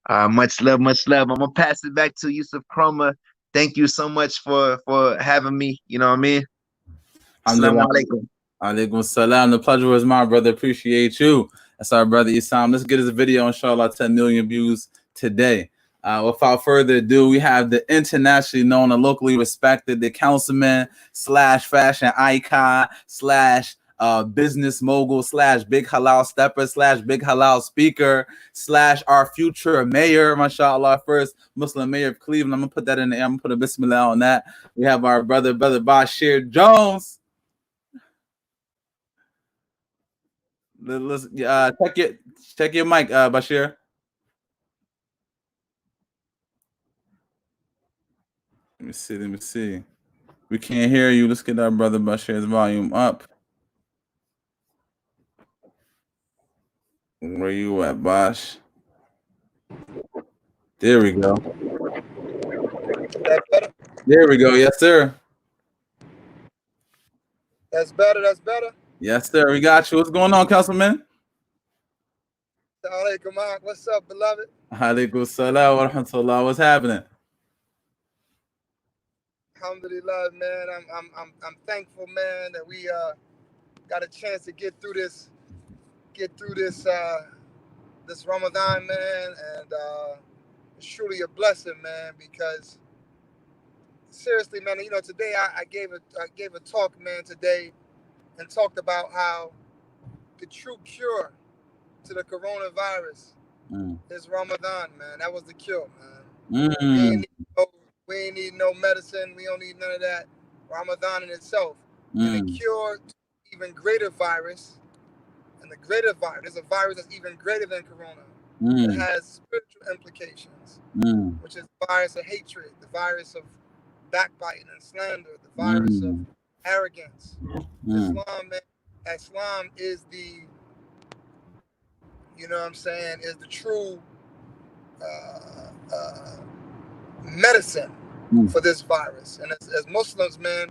Much love, much love. I'm gonna pass it back to Yusuf Chroma. Thank you so much for having me. You know what I mean? Assalamu alaikum. Alaikum salam. The pleasure was mine, brother. Appreciate you. That's our brother Isom. Let's get his video, inshallah, 10 million views today. Without further ado, we have the internationally known and locally respected, the councilman / fashion icon / business mogul / big halal stepper / big halal speaker / our future mayor, mashallah, first Muslim mayor of Cleveland. I'm gonna put that in the air. I'm gonna put a bismillah on that. We have our brother Bashir Jones. Let's check your mic, Bashir. Let me see. We can't hear you. Let's get our brother Bashir's volume up. Where you at, Bosh? There we go. There we go. Yes, sir. That's better. That's better. Yes, sir. We got you. What's going on, Councilman? What's up, beloved? Alaikum salam wa rahmatullah. What's happening? Alhamdulillah, man. I'm thankful, man, that we got a chance to get through this this Ramadan, man, and it's truly a blessing, man, because seriously, man, you know, today I gave a talk, man, today, and talked about how the true cure to the coronavirus is Ramadan, man. That was the cure, man. We ain't need no medicine. We don't need none of that. Ramadan in itself. And the cure to even greater virus, and the greater virus, there's a virus that's even greater than corona. It has spiritual implications, which is the virus of hatred, the virus of backbiting and slander, the virus of arrogance. Islam, man, Islam is the, you know what I'm saying, is the true medicine for this virus. And as Muslims, man,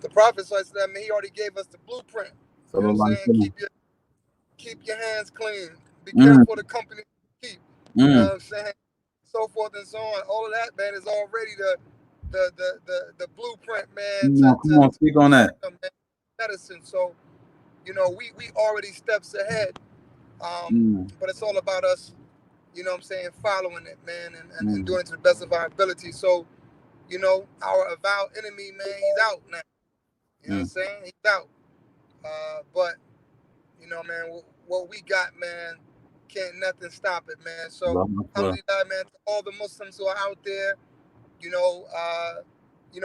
the Prophet said, he already gave us the blueprint. You know what I'm saying? Keep your hands clean. Be careful of the company you keep. You know what I'm saying? So forth and so on. All of that, man, is already the blueprint, man. Come on, speak on that. Medicine. So, you know, we already steps ahead. But it's all about us you know what I'm saying, following it, man, and doing it to the best of our ability. So, you know, our avowed enemy, man, he's out now. You know what I'm saying? He's out. But, you know, man, what we got, man, can't nothing stop it, man. So, alhamdulillah, man, to all the Muslims who are out there, you know,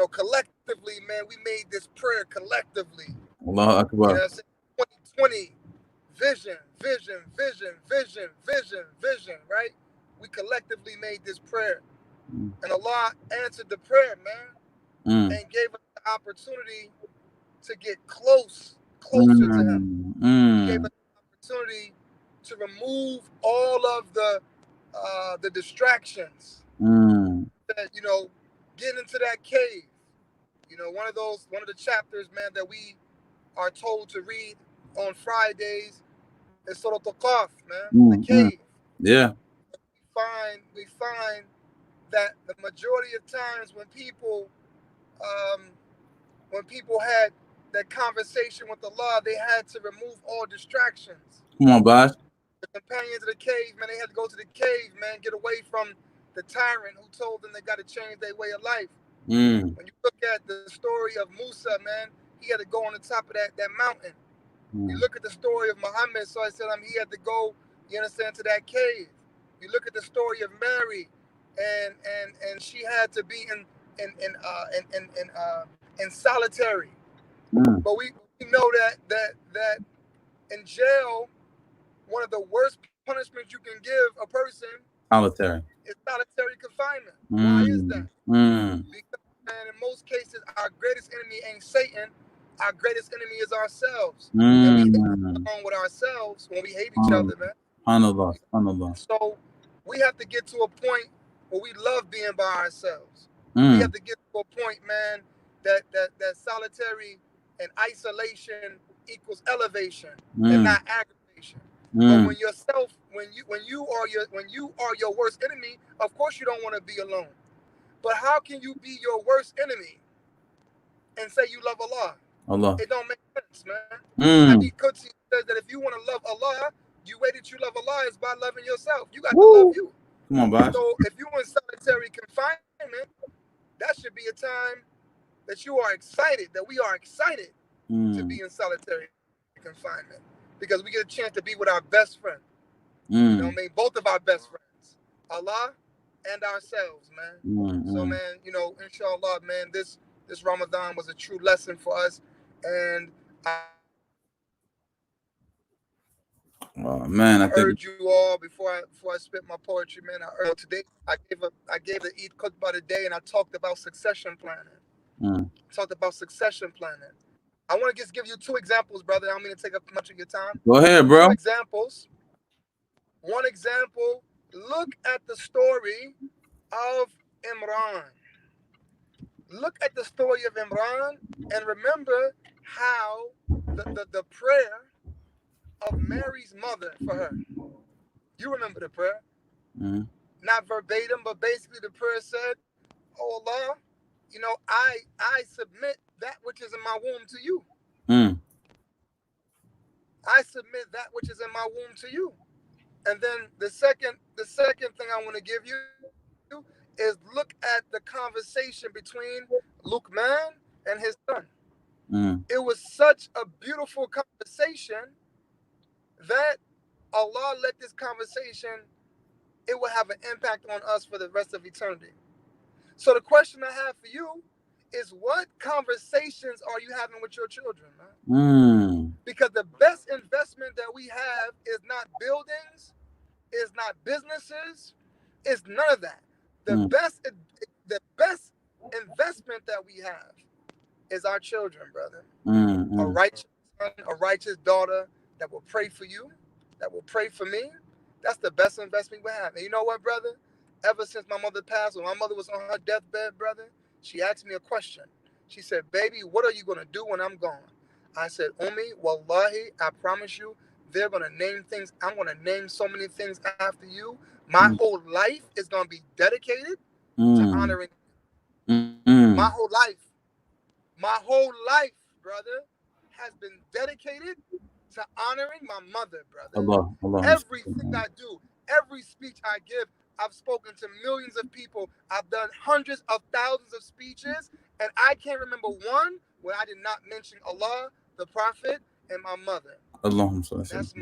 collectively, man, we made this prayer collectively. Allahu Akbar. You know what I'm saying? 2020, vision, vision, vision, vision, vision, vision, right? We collectively made this prayer. And Allah answered the prayer, man, and gave us the opportunity to get closer to Him. He gave us the opportunity to remove all of the distractions. That, you know, get into that cave. You know, one of the chapters, man, that we are told to read on Fridays is Surah Al-Qaf, man, the cave. Yeah. We find that the majority of times when people had that conversation with Allah, they had to remove all distractions. Come on, Bosh. The companions of the cave, man, they had to go to the cave, man, get away from the tyrant who told them they got to change their way of life. When you look at the story of Musa, man, he had to go on the top of that mountain. You look at the story of Muhammad, so I said he had to go, you understand, to that cave. You look at the story of Mary, and she had to be in solitary. But we know that in jail, one of the worst punishments you can give a person is solitary confinement. Why is that? Because, man, in most cases, our greatest enemy ain't Satan. Our greatest enemy is ourselves. And we hate along with ourselves when we hate each other, man. Subhanallah. So we have to get to a point where we love being by ourselves. We have to get to a point, man, that solitary and isolation equals elevation and not aggravation. But when you are your worst enemy, of course you don't want to be alone. But how can you be your worst enemy and say you love Allah? It don't make sense, man. Hadith Qudsi says that if you want to love Allah, the way that you love Allah is by loving yourself. You got to love you. Come on, Bosh. So if you're in solitary confinement, that should be a time that you are excited, that we are excited to be in solitary confinement, because we get a chance to be with our best friend. You know what I mean? Both of our best friends, Allah and ourselves, man. So, man, you know, inshallah, man, this Ramadan was a true lesson for us. And I heard you all before I spit my poetry, man. I heard today I gave the Eid khutbah today, and I talked about succession planning. I want to just give you two examples, brother. I don't mean to take up much of your time. Go ahead, bro. Two examples. One example, look at the story of Imran. Look at the story of Imran and remember how the prayer of Mary's mother for her. You remember the prayer? Not verbatim, but basically the prayer said, "Oh Allah, you know, I submit that which is in my womb to you. I submit that which is in my womb to you." And then the second thing I want to give you is look at the conversation between Luqman and his son. It was such a beautiful conversation that Allah let this conversation, it will have an impact on us for the rest of eternity. So the question I have for you is, what conversations are you having with your children, man? Because the best investment that we have is not buildings, is not businesses, is none of that. The best investment that we have is our children, brother. A righteous son, a righteous daughter that will pray for you, that will pray for me. That's the best investment we have. And you know what, brother? Ever since my mother passed, when my mother was on her deathbed, brother, she asked me a question. She said, "Baby, what are you going to do when I'm gone?" I said, "Ummi, wallahi, I promise you, they're going to name things. I'm going to name so many things after you. My whole life is going to be dedicated to honoring you. My whole life, brother, has been dedicated to honoring my mother, brother. Allah. Everything I do, every speech I give, I've spoken to millions of people. I've done hundreds of thousands of speeches, and I can't remember one where I did not mention Allah, the Prophet, and my mother. Allahumma That's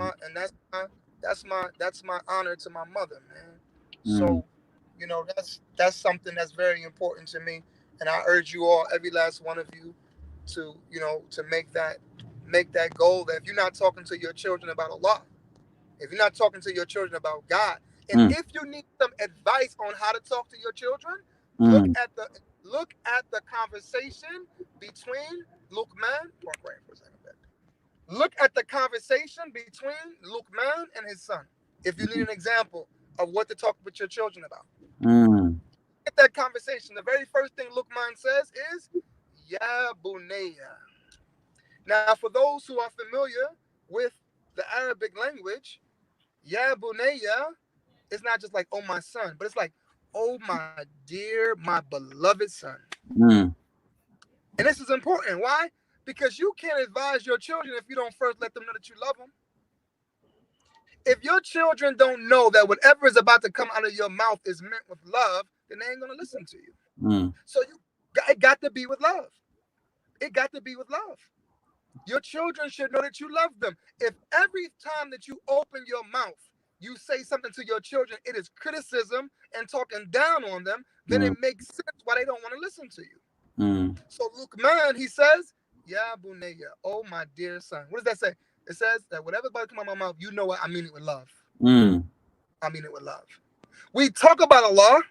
my honor to my mother, man. Mm. So, that's something that's very important to me, and I urge you all, every last one of you, to to make that goal. That if you're not talking to your children about Allah, if you're not talking to your children about God, and if you need some advice on how to talk to your children, look at the conversation between Luqman. For a second. Look at the conversation between Luqman and his son. If you need an example of what to talk with your children about, get that conversation. The very first thing Luqman says is Ya Bunayya. Now, for those who are familiar with the Arabic language, Ya Bunayya is not just like, oh my son, but it's like, oh my dear, my beloved son. And this is important. Why? Because you can't advise your children if you don't first let them know that you love them. If your children don't know that whatever is about to come out of your mouth is meant with love, then they ain't going to listen to you. So it got to be with love. It got to be with love. Your children should know that you love them. If every time that you open your mouth, you say something to your children, it is criticism and talking down on them, then it makes sense why they don't want to listen to you. So Luqman, he says, Ya Bunayya, oh my dear son. What does that say? It says that whatever's about to come out of my mouth, you know what? I mean it with love. I mean it with love. We talk about Allah.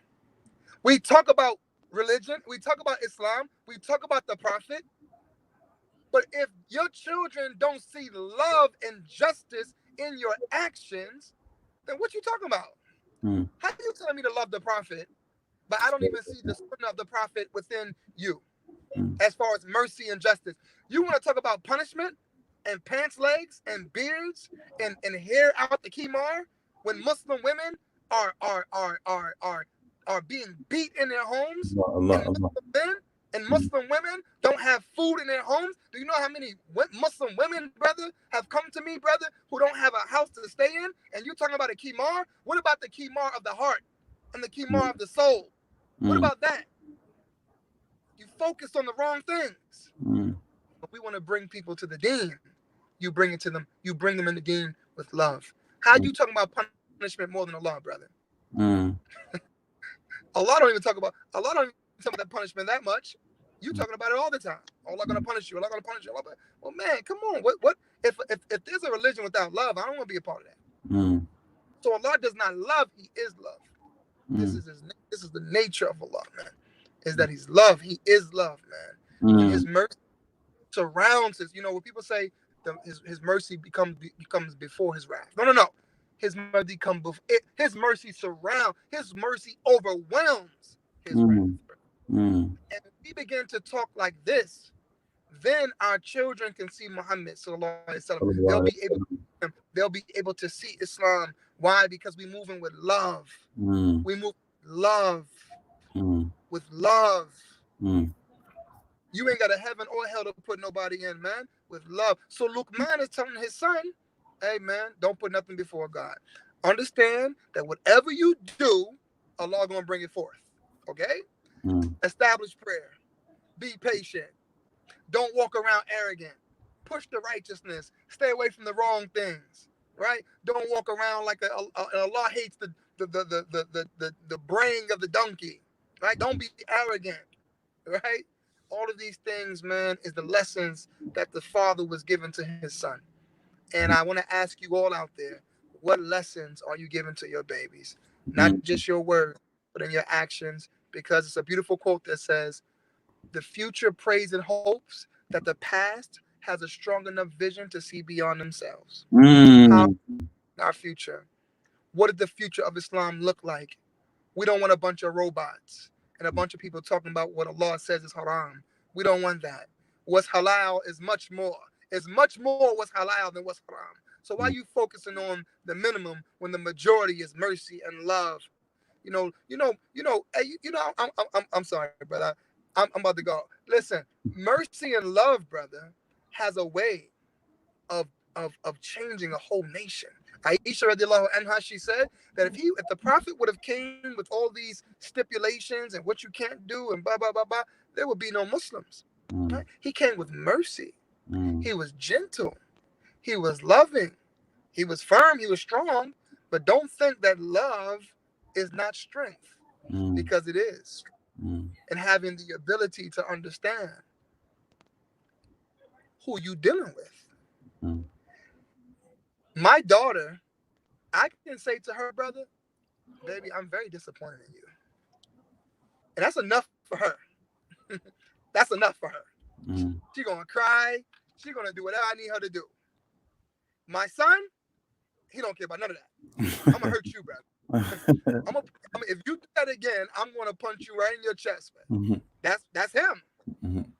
We talk about religion. We talk about Islam. We talk about the Prophet. But if your children don't see love and justice in your actions, then what you talking about? How are you telling me to love the Prophet, but I don't even see the sunnah of the Prophet within you as far as mercy and justice? You want to talk about punishment and pants legs and beards and hair out the kimar when Muslim women are being beat in their homes, and Muslim women don't have food in their homes. Do you know how many Muslim women, brother, have come to me, brother, who don't have a house to stay in? And you're talking about a kimar? What about the kimar of the heart and the kimar of the soul? What about that? You focus on the wrong things. But we want to bring people to the deen. You bring it to them. You bring them in the deen with love. How you talking about punishment more than Allah, brother? Allah don't even talk about that punishment that much. You talking about it all the time. Allah gonna punish you. Allah gonna punish you. Well, man, come on. What if there's a religion without love? I don't want to be a part of that. So Allah does not love. He is love. This is the nature of Allah, man. Is that He's love. He is love, man. And His mercy surrounds us. When people say His mercy becomes before His wrath. No. His mercy comes before. His mercy surrounds. His mercy overwhelms His wrath. And if we begin to talk like this, then our children can see Muhammad sallallahu alaihi wasallam. They'll be able to see Islam. Why? Because we moving with love. We move love with love. You ain't got a heaven or hell to put nobody in, man. With love. So Luqman is telling his son, hey, man, don't put nothing before God. Understand that whatever you do, Allah gonna bring it forth. Okay? Establish prayer. Be patient. Don't walk around arrogant. Push the righteousness. Stay away from the wrong things. Right? Don't walk around like Allah hates the braying of the donkey. Right? Don't be arrogant. Right? All of these things, man, is the lessons that the father was given to his son. And I want to ask you all out there, what lessons are you giving to your babies? Not just your words, but in your actions. Because it's a beautiful quote that says, the future prays and hopes that the past has a strong enough vision to see beyond themselves. Our future. What did the future of Islam look like? We don't want a bunch of robots and a bunch of people talking about what Allah says is haram. We don't want that. What's halal is much more. It's much more what's halal than what's haram. So why are you focusing on the minimum when the majority is mercy and love? I'm sorry, brother. I'm about to go. Listen, mercy and love, brother, has a way of changing a whole nation. Aisha radiallahu anha, she said that if the Prophet would have came with all these stipulations and what you can't do and blah, blah, blah, blah, there would be no Muslims. Right? He came with mercy. He was gentle. He was loving. He was firm. He was strong. But don't think that love is not strength, because it is. And having the ability to understand who you dealing with. My daughter, I can say to her brother, baby, I'm very disappointed in you. And that's enough for her. That's enough for her. She's going to cry. She's going to do whatever I need her to do. My son, he don't care about none of that. I'm going to hurt you, brother. If you do that again, I'm going to punch you right in your chest, man. That's him,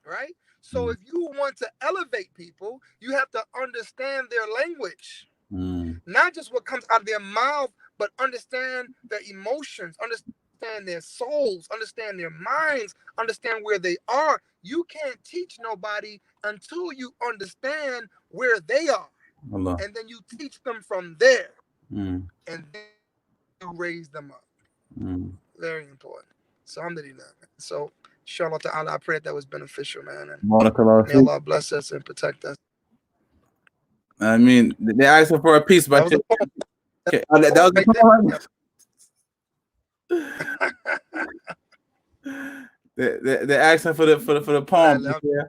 right? So if you want to elevate people, you have to understand their language. Not just what comes out of their mouth, but understand their emotions, understand their souls, understand their minds, understand where they are. You can't teach nobody until you understand where they are. Allah. And then you teach them from there. And then you raise them up. Very important. So alhamdulillah. So inshallah ta'ala, I pray that was beneficial, man. And may Allah bless us and protect us. I mean, they asked for a piece, but that was the poem. They're asking for the poem. Yeah.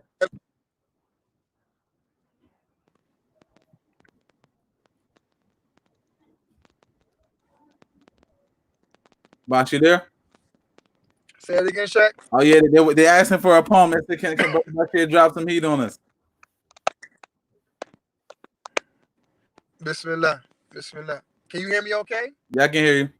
Bosh, you there? Say it again, Shaq. Oh yeah, they asking for a poem. They said, can Bosh drop some heat on us? Bismillah. Bismillah. Can you hear me okay? Yeah, I can hear you.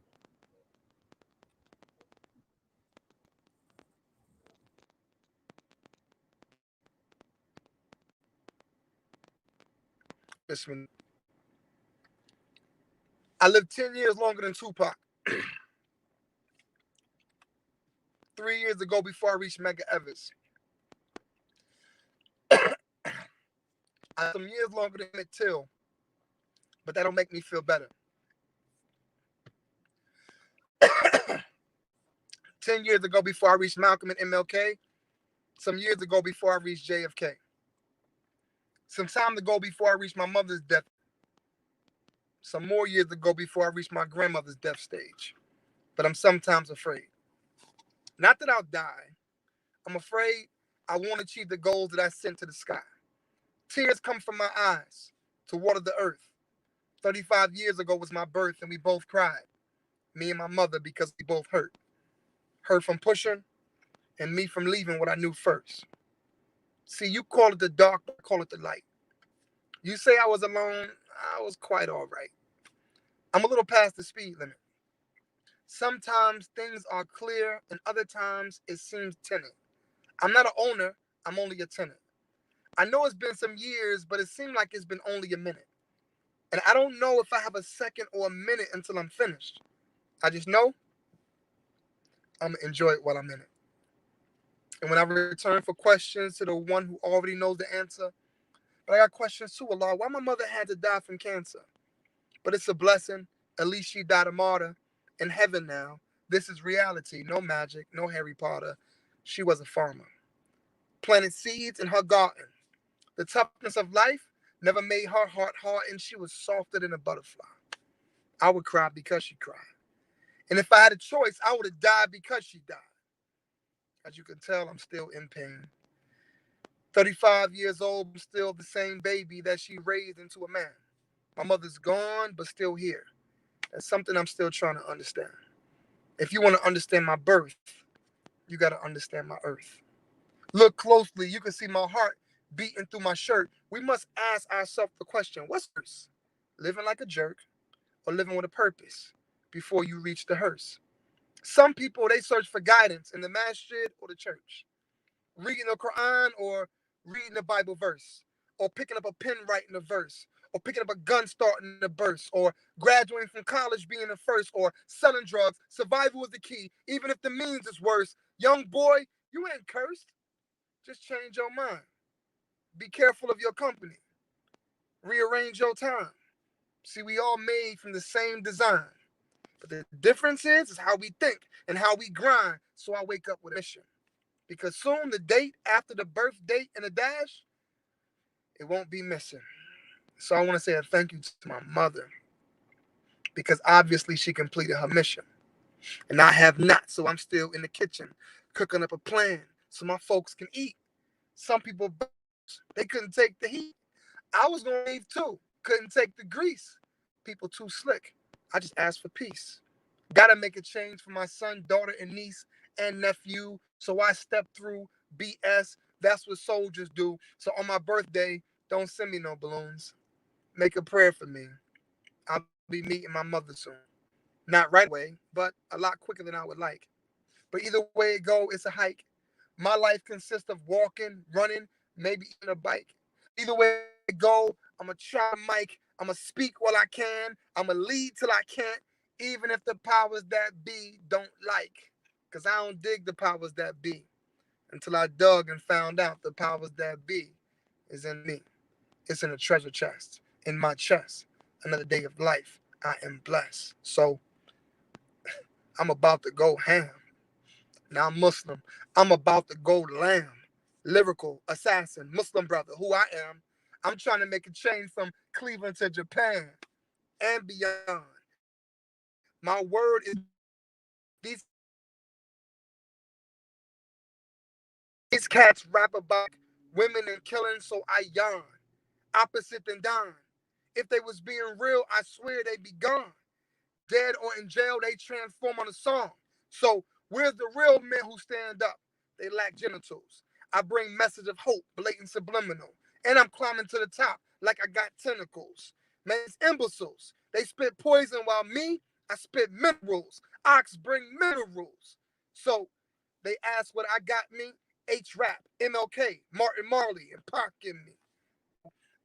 Bismillah. I lived 10 years longer than Tupac. 3 years ago before I reached Mega Evers. I have some years longer than Emmett Till, but that don't make me feel better. 10 years ago before I reached Malcolm and MLK, some years ago before I reached JFK, some time ago before I reached my mother's death, some more years ago before I reached my grandmother's death stage. But I'm sometimes afraid. Not that I'll die. I'm afraid I won't achieve the goals that I sent to the sky. Tears come from my eyes to water the earth. 35 years ago was my birth, and we both cried. Me and my mother, because we both hurt. Her from pushing, and me from leaving what I knew first. See, you call it the dark, I call it the light. You say I was alone, I was quite all right. I'm a little past the speed limit. Sometimes things are clear, and other times it seems tinted. I'm not an owner, I'm only a tenant. I know it's been some years, but it seemed like it's been only a minute. And I don't know if I have a second or a minute until I'm finished. I just know I'm going to enjoy it while I'm in it. And when I return for questions to the one who already knows the answer, but I got questions too, Allah, why my mother had to die from cancer? But it's a blessing. At least she died a martyr. In heaven now, this is reality. No magic, no Harry Potter. She was a farmer. Planted seeds in her garden. The toughness of life never made her heart hard, and she was softer than a butterfly. I would cry because she cried. And if I had a choice, I would have died because she died. As you can tell, I'm still in pain. 35 years old, I'm still the same baby that she raised into a man. My mother's gone, but still here. That's something I'm still trying to understand. If you want to understand my birth, you got to understand my earth. Look closely, you can see my heart beating through my shirt. We must ask ourselves the question, what's worse? Living like a jerk or living with a purpose before you reach the hearse? Some people, they search for guidance in the masjid or the church. Reading the Quran or reading a Bible verse, or picking up a pen writing a verse, or picking up a gun starting a burst, or graduating from college being the first, or selling drugs. Survival is the key, even if the means is worse. Young boy, you ain't cursed. Just change your mind. Be careful of your company. Rearrange your time. See, we all made from the same design. But the difference is how we think and how we grind. So I wake up with a mission. Because soon the date after the birth date and the dash, it won't be missing. So I want to say a thank you to my mother. Because obviously she completed her mission. And I have not. So I'm still in the kitchen cooking up a plan so my folks can eat. Some people, they couldn't take the heat. I was going to leave too. Couldn't take the grease. People too slick. I just asked for peace. Gotta make a change for my son, daughter, and niece and nephew. So I stepped through BS. That's what soldiers do. So on my birthday, don't send me no balloons. Make a prayer for me. I'll be meeting my mother soon. Not right away, but a lot quicker than I would like. But either way it go, it's a hike. My life consists of walking, running, maybe even a bike. Either way it go, I'm going to try mic. I'm going to speak while I can. I'm going to lead till I can't, even if the powers that be don't like. Because I don't dig the powers that be until I dug and found out the powers that be is in me. It's in a treasure chest, in my chest. Another day of life. I am blessed. So I'm about to go ham. Now I'm Muslim. I'm about to go lamb. Lyrical assassin, Muslim brother, who I am. I'm trying to make a change from Cleveland to Japan and beyond. My word is these cats rap about women and killing, so I yawn. Opposite than Don. If they was being real, I swear they'd be gone. Dead or in jail, they transform on a song. So where's the real men who stand up? They lack genitals. I bring message of hope, blatant subliminal. And I'm climbing to the top like I got tentacles. Man, it's imbeciles. They spit poison while me, I spit minerals. Ox bring minerals. So they ask what I got me. H-Rap, MLK, Martin Marley, and Pac in me.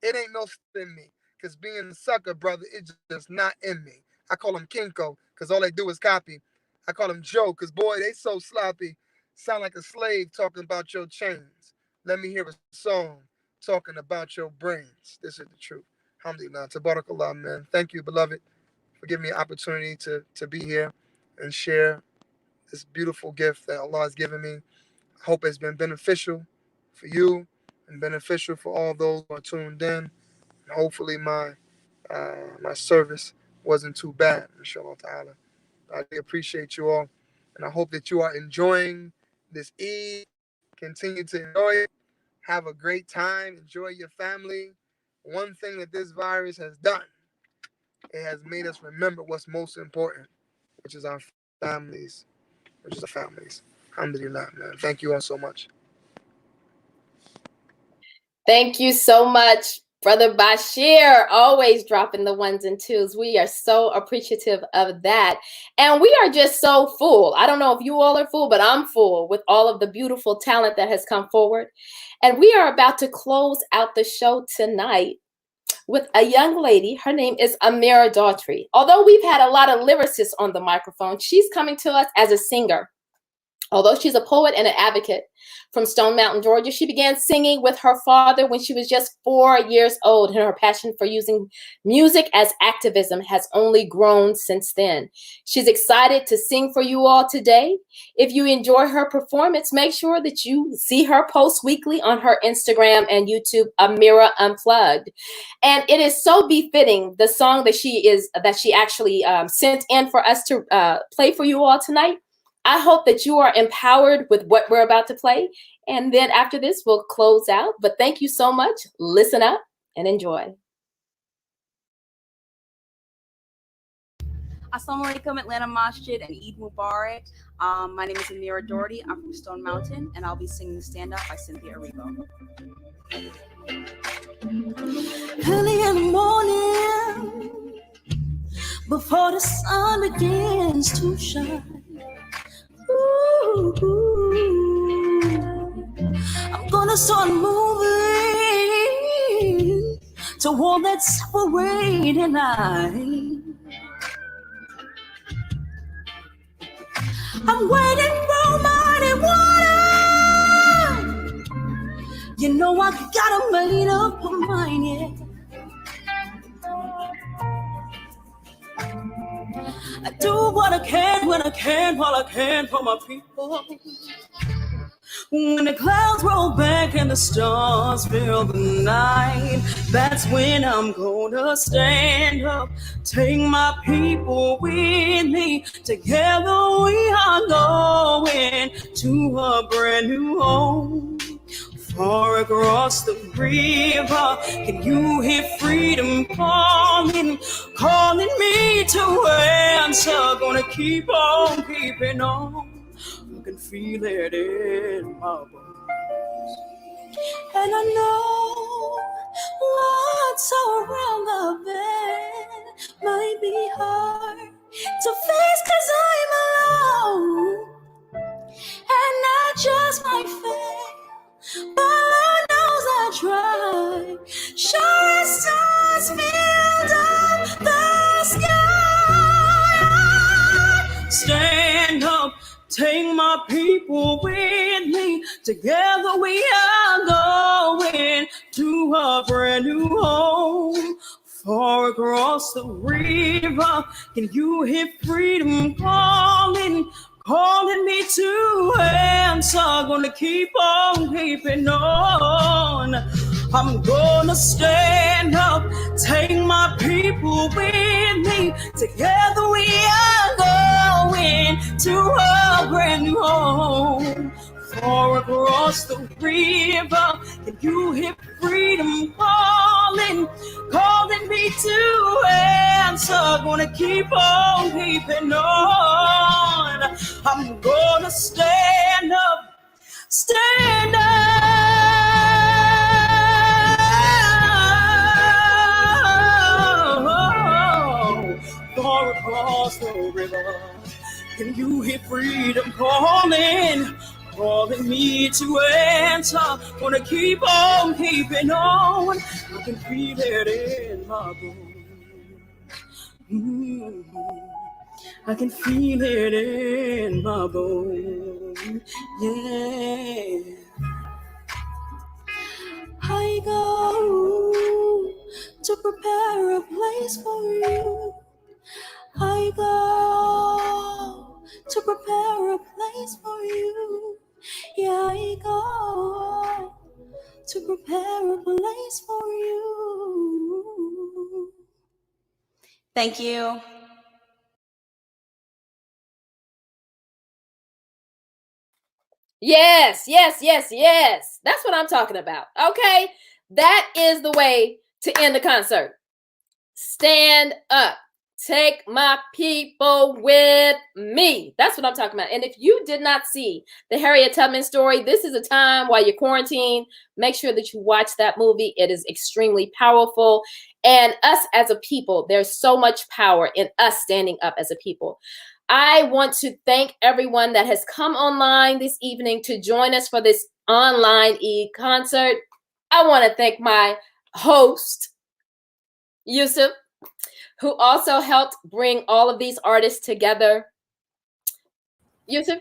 It ain't no in me. Because being a sucker, brother, it's just not in me. I call them Kinko, because all they do is copy. I call them Joe, because boy, they so sloppy. Sound like a slave talking about your chains. Let me hear a song talking about your brains. This is the truth. Alhamdulillah. Tabarakallah, man. Thank you, beloved, for giving me an opportunity to be here and share this beautiful gift that Allah has given me. I hope it's been beneficial for you and beneficial for all those who are tuned in. And hopefully my service wasn't too bad, inshallah ta'ala. I appreciate you all, and I hope that you are enjoying this Eid. Continue to enjoy it. Have a great time. Enjoy your family. One thing that this virus has done, it has made us remember what's most important, which is our families. Alhamdulillah, man. Thank you all so much. Thank you so much, Brother Bashir, always dropping the ones and twos. We are so appreciative of that. And we are just so full. I don't know if you all are full, but I'm full with all of the beautiful talent that has come forward. And we are about to close out the show tonight with a young lady. Her name is Amira Daughtry. Although we've had a lot of lyricists on the microphone, she's coming to us as a singer. Although she's a poet and an advocate from Stone Mountain, Georgia, she began singing with her father when she was just 4 years old, and her passion for using music as activism has only grown since then. She's excited to sing for you all today. If you enjoy her performance, make sure that you see her post weekly on her Instagram and YouTube, Amira Unplugged. And it is so befitting, the song that she actually sent in for us to play for you all tonight. I hope that you are empowered with what we're about to play. And then after this, we'll close out. But thank you so much. Listen up and enjoy. Assalamu alaikum, Atlanta Masjid, and Eid Mubarak. My name is Amira Daughtry. I'm from Stone Mountain, and I'll be singing Stand Up by Cynthia Erivo. Early in the morning, before the sun begins to shine, ooh, I'm gonna start moving toward that separating line. I'm waiting for money water. You know I gotta make up my mind, yeah. I do what I can when I can, while I can for my people. When the clouds roll back and the stars fill the night, that's when I'm gonna stand up, take my people with me. Together we are going to a brand new home. Far across the river, can you hear freedom calling, calling me to answer? Gonna keep on keeping on. I can feel it in my bones. And I know what's around the bend might be hard to face, 'cause I'm alone. And I just might fail, but Lord knows I tried. Sure as stars filled up the sky. Stand up, take my people with me. Together we are going to a brand new home. Far across the river, can you hear freedom calling, calling me to answer? Gonna keep on keeping on. I'm gonna stand up, take my people with me. Together we are going to a brand new home. Far across the river, can you hear freedom calling, calling me to answer? Gonna keep on keeping on. I'm gonna stand up, stand up. Far across the river, can you hear freedom calling, calling me to answer? Gonna keep on keeping on. I can feel it in my bones. I can feel it in my bones. Yeah. I go to prepare a place for you. I go to prepare a place for you. Yeah, I go to prepare a place for you. Thank you. Yes, yes, yes, yes. That's what I'm talking about. Okay. That is the way to end the concert. Stand up. Take my people with me. That's what I'm talking about. And if you did not see the Harriet Tubman story, this is a time while you're quarantined. Make sure that you watch that movie. It is extremely powerful. And us as a people, there's so much power in us standing up as a people. I want to thank everyone that has come online this evening to join us for this online Eid concert. I want to thank my host, Yusuf, who also helped bring all of these artists together. Yusuf?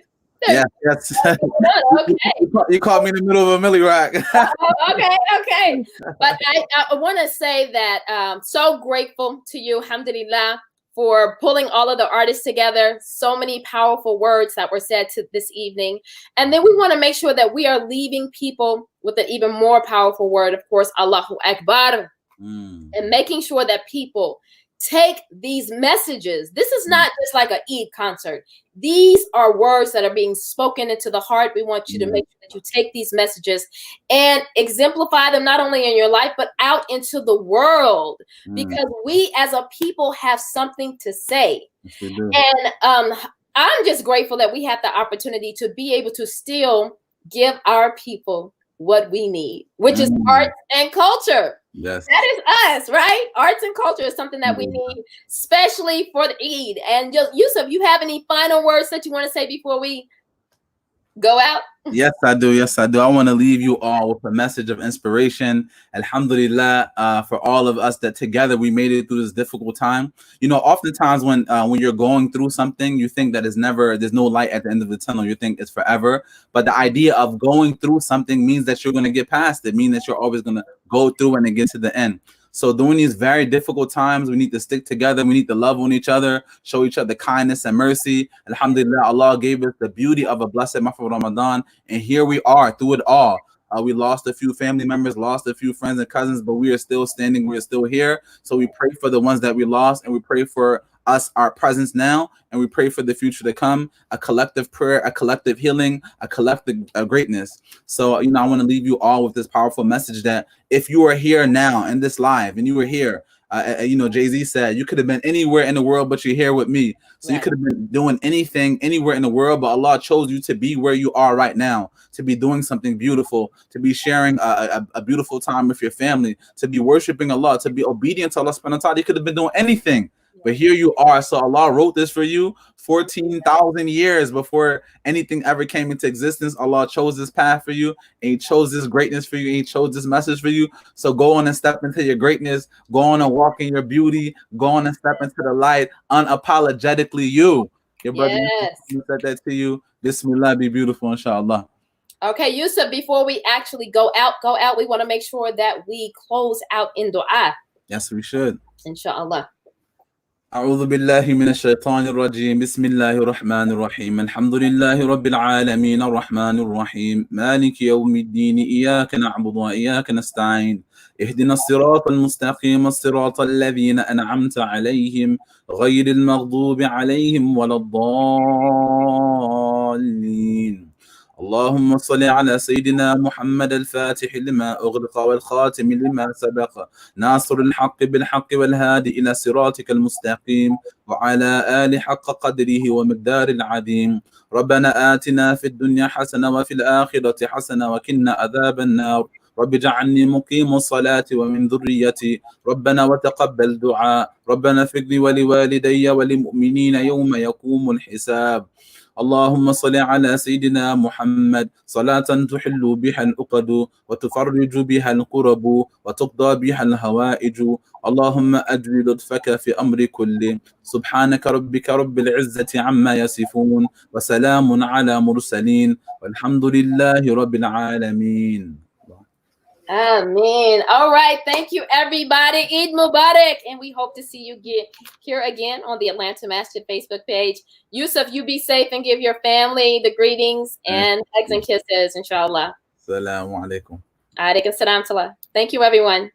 Yeah, yes. Okay. You caught me in the middle of a Millie Rock. Okay. But I want to say that I'm so grateful to you, alhamdulillah, for pulling all of the artists together. So many powerful words that were said to this evening. And then we want to make sure that we are leaving people with an even more powerful word, of course, Allahu Akbar. And making sure that people take these messages. This is not just like an Eid concert. These are words that are being spoken into the heart. We want you to make sure that you take these messages and exemplify them not only in your life, but out into the world. Because we as a people have something to say. And I'm just grateful that we have the opportunity to be able to still give our people what we need, which is art and culture. Yes. That is us, right? Arts and culture is something that we need, especially for the Eid. And Yusuf, you have any final words that you want to say before we go out? Yes, I do. Yes, I do. I want to leave you all with a message of inspiration. Alhamdulillah, for all of us that together we made it through this difficult time. You know, oftentimes when you're going through something, you think that there's no light at the end of the tunnel. You think it's forever. But the idea of going through something means that you're going to get past it, means that you're always going to go through and then get to the end. So during these very difficult times, we need to stick together. We need to love on each other, show each other kindness and mercy. Alhamdulillah, Allah gave us the beauty of a blessed month of Ramadan, and here we are through it all. We lost a few family members, lost a few friends and cousins, but we are still standing. We are still here. So we pray for the ones that we lost, and we pray for us, our presence now, and we pray for the future to come. A collective prayer, a collective healing, a collective greatness. So, I want to leave you all with this powerful message that if you are here now in this live and you were here, Jay-Z said you could have been anywhere in the world, but you're here with me. So you could have been doing anything anywhere in the world, but Allah chose you to be where you are right now, to be doing something beautiful, to be sharing a beautiful time with your family, to be worshiping Allah, to be obedient to Allah subhanahu wa ta'ala. You could have been doing anything. But here you are. So Allah wrote this for you 14,000 years before anything ever came into existence. Allah chose this path for you, and He chose this greatness for you, and He chose this message for you. So go on and step into your greatness. Go on and walk in your beauty. Go on and step into the light unapologetically. You, your brother, Yusuf said that to you. Bismillah, be beautiful, inshallah. Okay, Yusuf, before we actually go out, we want to make sure that we close out in dua. Yes, we should. Inshallah. أعوذ بالله من الشيطان الرجيم بسم الله الرحمن الرحيم الحمد لله رب العالمين الرحمن الرحيم مالك يوم الدين إياك نعبد وإياك نستعين اهدنا الصراط المستقيم الصراط الذين أنعمت عليهم غير المغضوب عليهم ولا الضالين اللهم صل على سيدنا محمد الفاتح لما أغلق والخاتم لما سبق ناصر الحق بالحق والهادي إلى صراطك المستقيم وعلى آل حق قدره ومقدار العظيم ربنا آتنا في الدنيا حسنة وفي الآخرة حسنة وقنا عذاب النار رب اجعلني مقيم الصلاة ومن ذريتي ربنا وتقبل دعاء ربنا اغفر لي ولوالدي وللمؤمنين يوم يقوم الحساب اللهم صل على سيدنا محمد صلاة تحل بها العقد وتفرج بها الكرب وتقضى بها الهوائج اللهم أجل لطفك في أمر كله سبحانك ربك رب العزة عما يصفون وسلام على مرسلين والحمد لله رب العالمين. Amen. All right. Thank you, everybody. Eid Mubarak. And we hope to see you here again on the Atlanta Masjid Facebook page. Yusuf, you be safe and give your family the greetings and hugs and kisses, inshallah. Assalamu alaikum. Alaikum salam. Thank you, everyone.